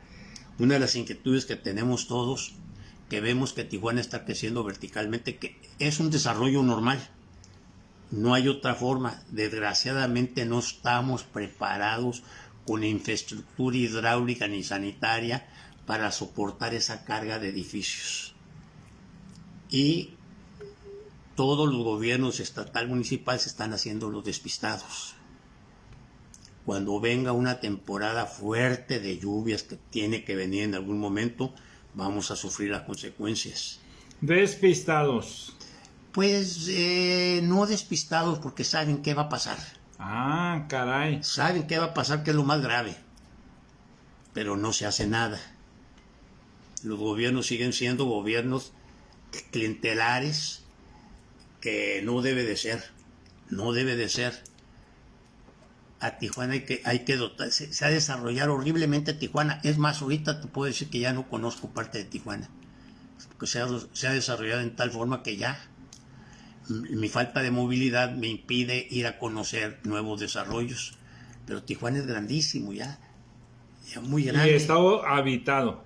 Una de las inquietudes que tenemos todos, que vemos que Tijuana está creciendo verticalmente, que es un desarrollo normal. No hay otra forma. Desgraciadamente no estamos preparados con infraestructura hidráulica ni sanitaria para soportar esa carga de edificios. Y todos los gobiernos estatal, municipal se están haciendo los despistados. Cuando venga una temporada fuerte de lluvias que tiene que venir en algún momento, vamos a sufrir las consecuencias. Despistados. Pues no despistados porque saben qué va a pasar. Ah, caray. Saben qué va a pasar, que es lo más grave. Pero no se hace nada. Los gobiernos siguen siendo gobiernos clientelares, que no debe de ser. No debe de ser. A Tijuana hay que dotar. Se ha desarrollado horriblemente Tijuana. Es más, ahorita te puedo decir que ya no conozco parte de Tijuana. Porque se ha desarrollado en tal forma que ya mi falta de movilidad me impide ir a conocer nuevos desarrollos. Pero Tijuana es grandísimo ya muy grande. Y está habitado.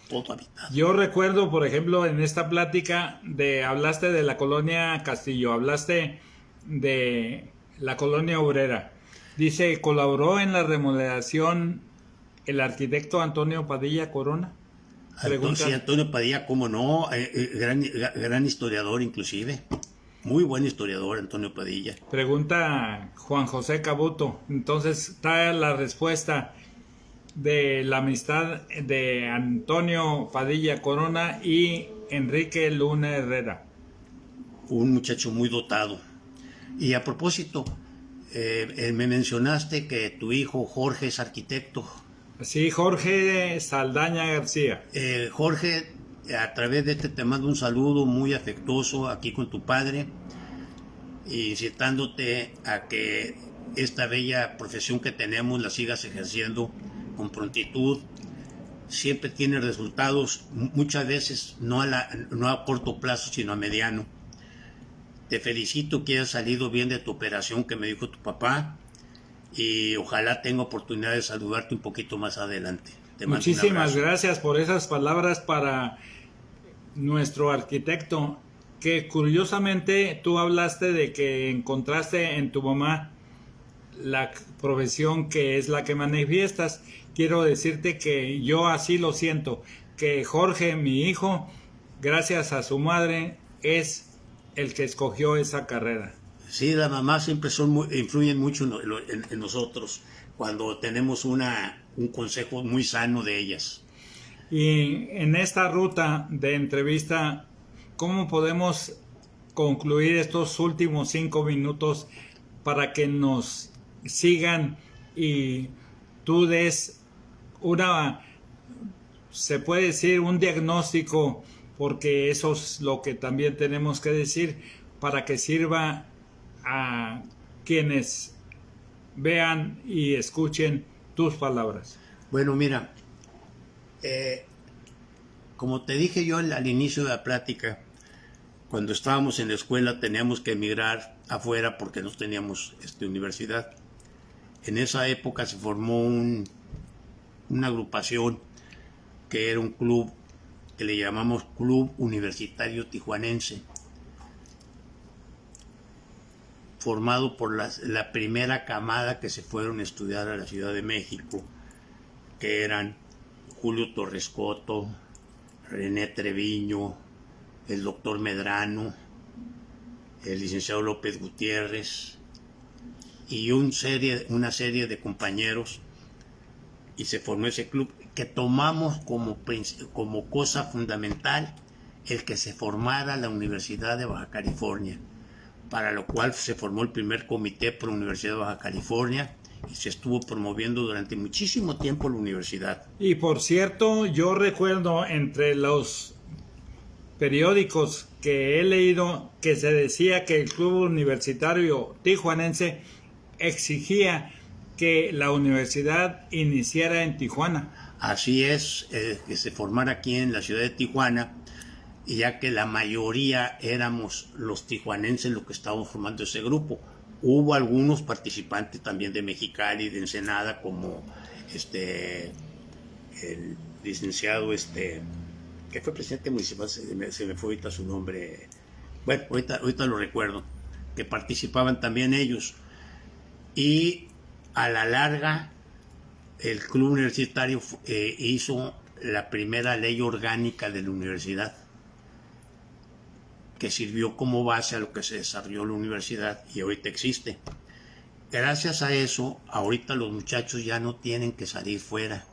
Todo habitado. Yo recuerdo, por ejemplo, en esta plática hablaste de la colonia Castillo, hablaste de la colonia obrera. Dice, ¿colaboró en la remodelación el arquitecto Antonio Padilla Corona? Sí, Antonio Padilla, cómo no, gran historiador inclusive. Muy buen historiador, Antonio Padilla. Pregunta Juan José Cabuto. Entonces está la respuesta de la amistad de Antonio Padilla Corona y Enrique Luna Herrera. Un muchacho muy dotado. Y a propósito, me mencionaste que tu hijo Jorge es arquitecto. Sí, Jorge Saldaña García. Jorge, a través de este te mando un saludo muy afectuoso aquí con tu padre, incitándote a que esta bella profesión que tenemos la sigas ejerciendo con prontitud. Siempre tiene resultados, muchas veces no a corto plazo, sino a mediano. Te felicito que hayas salido bien de tu operación que me dijo tu papá, y ojalá tenga oportunidad de saludarte un poquito más adelante. Muchísimas gracias por esas palabras para nuestro arquitecto, que curiosamente tú hablaste de que encontraste en tu mamá la profesión que es la que manifiestas. Quiero decirte que yo así lo siento, que Jorge, mi hijo, gracias a su madre, es el que escogió esa carrera. Sí, las mamás siempre influyen mucho en nosotros cuando tenemos un consejo muy sano de ellas. Y en esta ruta de entrevista, ¿cómo podemos concluir estos últimos 5 minutos para que nos sigan y tú des se puede decir, un diagnóstico, porque eso es lo que también tenemos que decir, para que sirva a quienes vean y escuchen tus palabras? Bueno, mira, como te dije yo al inicio de la plática, cuando estábamos en la escuela teníamos que emigrar afuera porque no teníamos universidad. En esa época se formó una agrupación que era un club que le llamamos Club Universitario Tijuanense, formado por la primera camada que se fueron a estudiar a la Ciudad de México, que eran Julio Torres Coto, René Treviño, el doctor Medrano, el licenciado López Gutiérrez y una serie de compañeros, y se formó ese club que tomamos como cosa fundamental el que se formara la Universidad de Baja California, para lo cual se formó el primer comité por la Universidad de Baja California y se estuvo promoviendo durante muchísimo tiempo la universidad. Y por cierto, yo recuerdo entre los periódicos que he leído que se decía que el Club Universitario Tijuanense exigía que la universidad iniciara en Tijuana. Así es, que se formara aquí en la ciudad de Tijuana, y ya que la mayoría éramos los tijuanenses los que estábamos formando ese grupo. Hubo algunos participantes también de Mexicali, de Ensenada, como el licenciado que fue presidente municipal, se me fue ahorita su nombre, bueno, ahorita lo recuerdo, que participaban también ellos. Y a la larga el club universitario hizo la primera ley orgánica de la universidad, que sirvió como base a lo que se desarrolló la universidad y ahorita existe. Gracias a eso, ahorita los muchachos ya no tienen que salir fuera,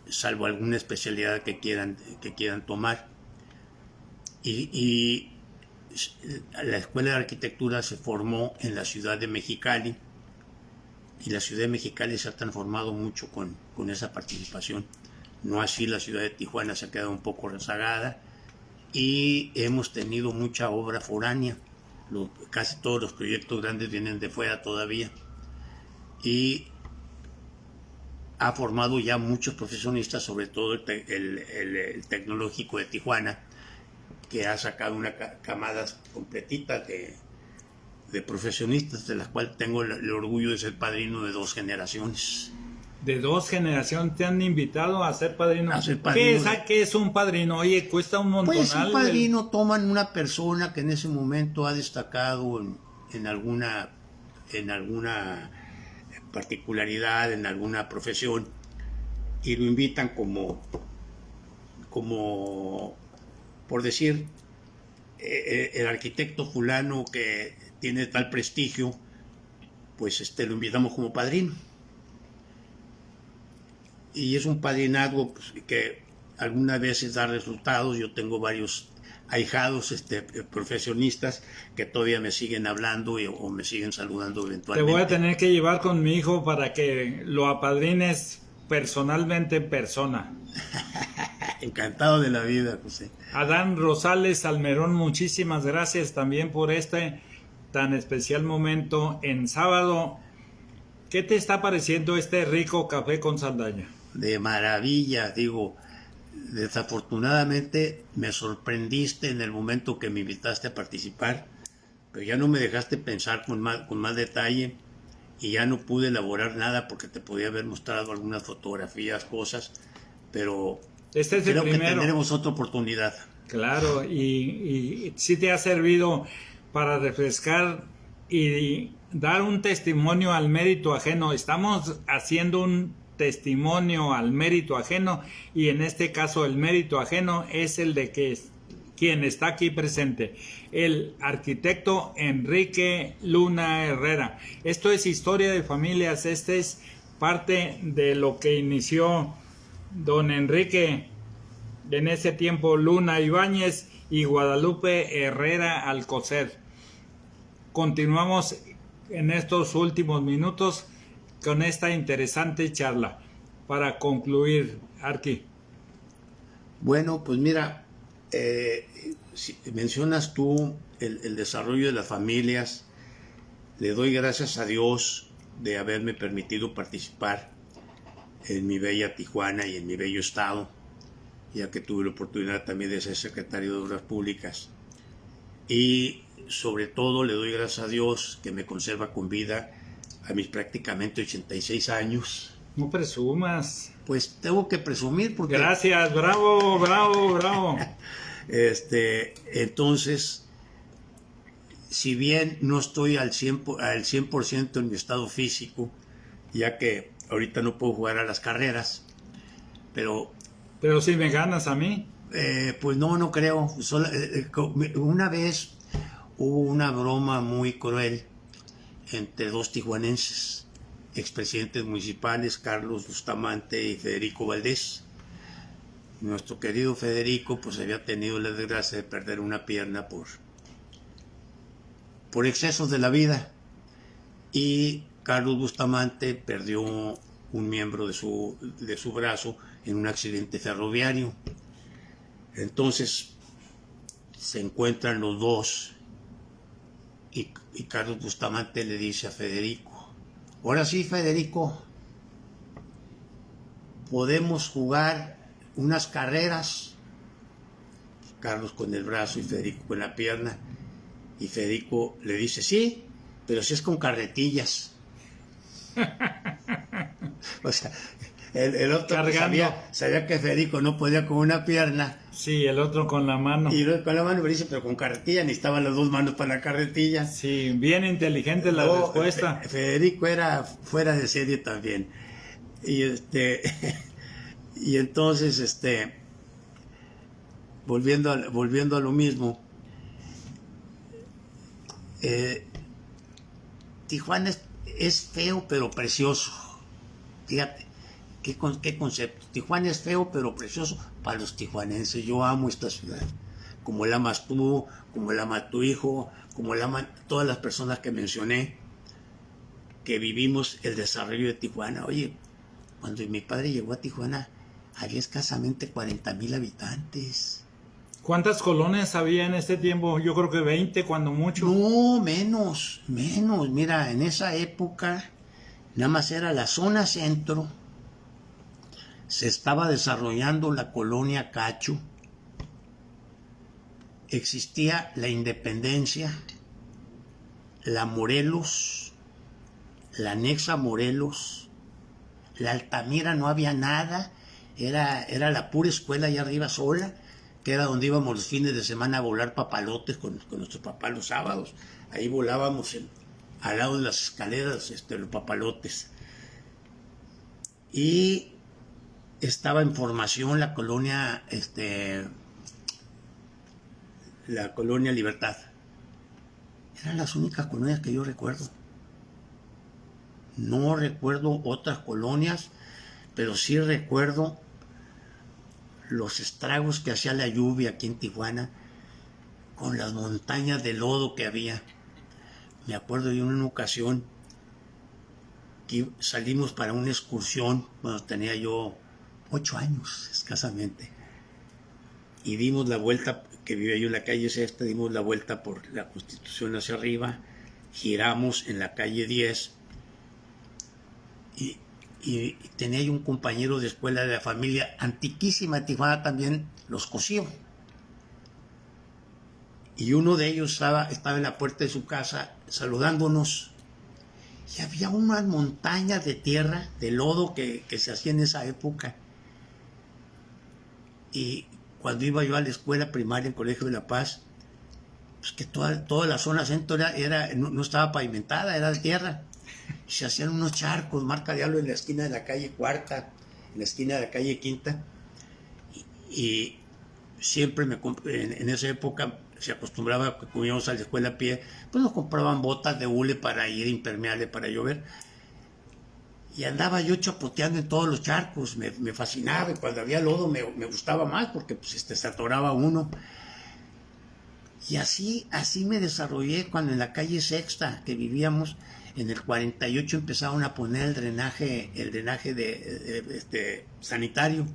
salvo alguna especialidad que quieran tomar. Y la Escuela de Arquitectura se formó en la ciudad de Mexicali, y la ciudad de Mexicali se ha transformado mucho con esa participación. No así la ciudad de Tijuana, se ha quedado un poco rezagada, y hemos tenido mucha obra foránea. Casi todos los proyectos grandes vienen de fuera todavía, y ha formado ya muchos profesionistas, sobre todo el Tecnológico de Tijuana, que ha sacado una camada completita de profesionistas, de las cuales tengo el orgullo de ser padrino de 2 generaciones. De 2 generaciones te han invitado a ser padrino. A ser padrino. ¿Qué es un padrino? Oye, cuesta un montonal. Pues un padrino toman una persona que en ese momento ha destacado en alguna particularidad, en alguna profesión, y lo invitan como por decir, el arquitecto fulano que tiene tal prestigio, pues lo invitamos como padrino. Y es un padrinazgo, pues, que algunas veces da resultados. Yo tengo varios ahijados profesionistas que todavía me siguen hablando o me siguen saludando eventualmente. Te voy a tener que llevar con mi hijo para que lo apadrines personalmente en persona. Encantado de la vida, José. Adán Rosales Almerón, muchísimas gracias también por este tan especial momento en sábado. ¿Qué te está pareciendo este rico café con Saldaña? De maravilla, digo. Desafortunadamente me sorprendiste en el momento que me invitaste a participar, pero ya no me dejaste pensar con más detalle, y ya no pude elaborar nada porque te podía haber mostrado algunas fotografías, cosas, pero este es creo el que primero. tendremos otra oportunidad. Claro, y sí te ha servido para refrescar y dar un testimonio al mérito ajeno. Estamos haciendo un testimonio al mérito ajeno, y en este caso el mérito ajeno es el de quien está aquí presente, el arquitecto Enrique Luna Herrera. Esto es Historia de Familias. Este es parte de lo que inició don Enrique en ese tiempo, Luna Ibáñez y Guadalupe Herrera Alcocer. Continuamos en estos últimos minutos con esta interesante charla. Para concluir, Arqui. Bueno, pues mira, si mencionas tú el desarrollo de las familias. Le doy gracias a Dios de haberme permitido participar en mi bella Tijuana y en mi bello estado, ya que tuve la oportunidad también de ser secretario de Obras Públicas. Y sobre todo le doy gracias a Dios que me conserva con vida a mis prácticamente 86 años. No presumas. Pues tengo que presumir porque... Gracias, bravo, bravo, bravo. Entonces, si bien no estoy al 100% en mi estado físico, ya que ahorita no puedo jugar a las carreras, pero si me ganas a mí. Pues no creo. Una vez hubo una broma muy cruel entre 2 tijuanenses, expresidentes municipales, Carlos Bustamante y Federico Valdés. Nuestro querido Federico pues había tenido la desgracia de perder una pierna por excesos de la vida, y Carlos Bustamante perdió un miembro de su brazo en un accidente ferroviario. Entonces se encuentran los dos, y Carlos Bustamante le dice a Federico: ahora sí, Federico, podemos jugar unas carreras, Carlos con el brazo y Federico con la pierna, y Federico le dice, sí, pero si es con carretillas. O sea, el otro sabía que Federico no podía con una pierna. Sí, el otro con la mano. Y con la mano me dice, pero con carretilla, necesitaban las dos manos para la carretilla. Sí, bien inteligente la respuesta. Federico era fuera de serie también. Y y entonces, volviendo a lo mismo, Tijuana es feo pero precioso. Fíjate, qué concepto. Tijuana es feo pero precioso para los tijuanenses. Yo amo esta ciudad, como la amas tú, como la ama tu hijo, como la aman todas las personas que mencioné, que vivimos el desarrollo de Tijuana. Oye, cuando mi padre llegó a Tijuana, había escasamente 40,000 habitantes. ¿Cuántas colonias había en este tiempo? Yo creo que 20, cuando mucho. No, menos. Mira, en esa época, nada más era la zona centro. Se estaba desarrollando la colonia Cacho. Existía la Independencia, la Morelos, la anexa Morelos, la Altamira, no había nada. Era la pura escuela allá arriba sola, que era donde íbamos los fines de semana a volar papalotes con nuestros papás los sábados. Ahí volábamos al lado de las escaleras los papalotes. Y estaba en formación la colonia Libertad. Eran las únicas colonias que yo recuerdo. No recuerdo otras colonias, pero sí recuerdo los estragos que hacía la lluvia aquí en Tijuana, con las montañas de lodo que había. Me acuerdo de una ocasión que salimos para una excursión cuando tenía yo 8 años escasamente, y dimos la vuelta, que vivía yo en la calle Sexta, dimos la vuelta por la Constitución hacia arriba, giramos en la calle 10 y tenía yo un compañero de escuela de la familia antiquísima de Tijuana, también los Cosío, y uno de ellos estaba en la puerta de su casa saludándonos, y había unas montañas de tierra, de lodo que se hacía en esa época. Y cuando iba yo a la escuela primaria en Colegio de La Paz, pues que toda la zona centro no estaba pavimentada, era de tierra. Se hacían unos charcos, marca diablo, en la esquina de la calle Cuarta, en la esquina de la calle Quinta. Y siempre en esa época se acostumbraba, cuando íbamos a la escuela a pie, pues nos compraban botas de hule para ir impermeable para llover. Y andaba yo chapoteando en todos los charcos, me fascinaba, y cuando había lodo me gustaba más, porque pues, se atoraba uno. Y así me desarrollé cuando en la calle Sexta, que vivíamos, en el 48 empezaron a poner el drenaje sanitario,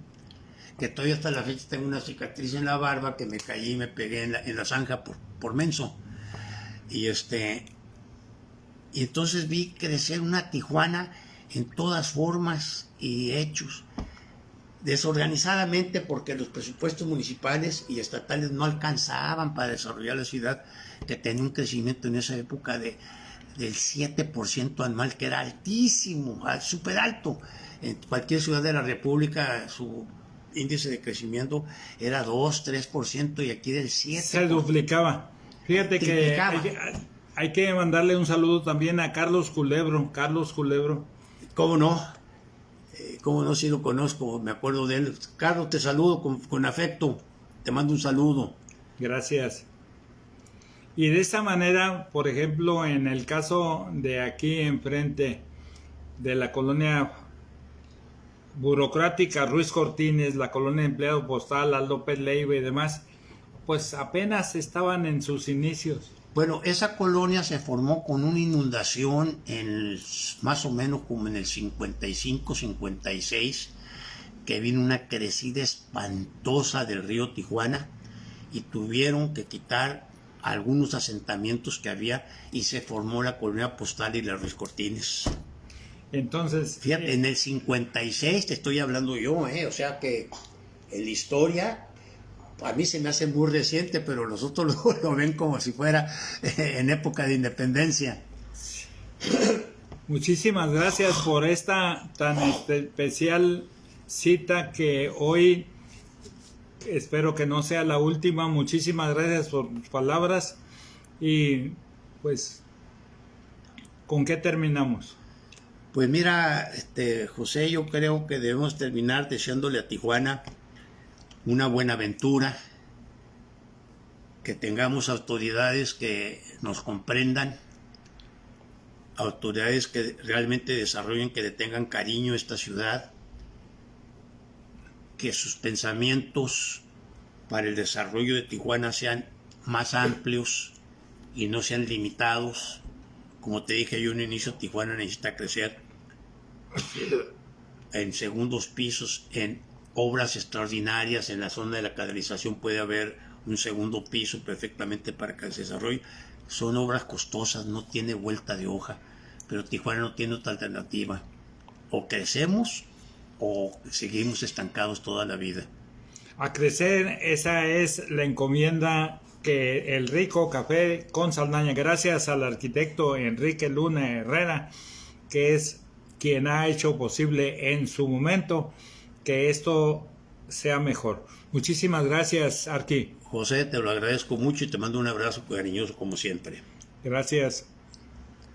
que todavía hasta la fecha tengo una cicatriz en la barba, que me caí y me pegué en la zanja por menso. Y entonces vi crecer una Tijuana en todas formas y hechos, desorganizadamente, porque los presupuestos municipales y estatales no alcanzaban para desarrollar la ciudad, que tenía un crecimiento en esa época del 7% anual, que era altísimo, súper alto. En cualquier ciudad de la República su índice de crecimiento era 2-3%, y aquí del 7%. Se duplicaba. Fíjate que hay que mandarle un saludo también a Carlos Culebro. ¿Cómo no? Sí lo conozco, me acuerdo de él. Carlos, te saludo con afecto, te mando un saludo. Gracias. Y de esta manera, por ejemplo, en el caso de aquí enfrente de la colonia burocrática Ruiz Cortines, la colonia de empleado postal Aldo Pérez Leiva y demás, pues apenas estaban en sus inicios. Bueno, esa colonia se formó con una inundación más o menos como en el 55-56, que vino una crecida espantosa del río Tijuana y tuvieron que quitar algunos asentamientos que había, y se formó la colonia postal y la Ruiz Cortines. Entonces, Fíjate, en el 56 te estoy hablando yo, o sea que en la historia a mí se me hace muy reciente, pero los otros lo ven como si fuera en época de independencia. muchísimas gracias por esta tan especial cita que hoy espero que no sea la última. Muchísimas gracias por tus palabras y pues, ¿con qué terminamos? Pues mira, José, yo creo que debemos terminar deseándole a Tijuana una buena aventura, que tengamos autoridades que nos comprendan, autoridades que realmente desarrollen, que le tengan cariño a esta ciudad, que sus pensamientos para el desarrollo de Tijuana sean más amplios y no sean limitados. Como te dije yo en un inicio, Tijuana necesita crecer en segundos pisos, en obras extraordinarias. En la zona de la canalización puede haber un segundo piso perfectamente para que se desarrolle. Son obras costosas, no tiene vuelta de hoja, pero Tijuana no tiene otra alternativa. O crecemos o seguimos estancados toda la vida. A crecer, esa es la encomienda que el Rico Café con Saldaña, gracias al arquitecto Enrique Luna Herrera, que es quien ha hecho posible en su momento que esto sea mejor. Muchísimas gracias, Arqui. José, te lo agradezco mucho y te mando un abrazo cariñoso como siempre. Gracias.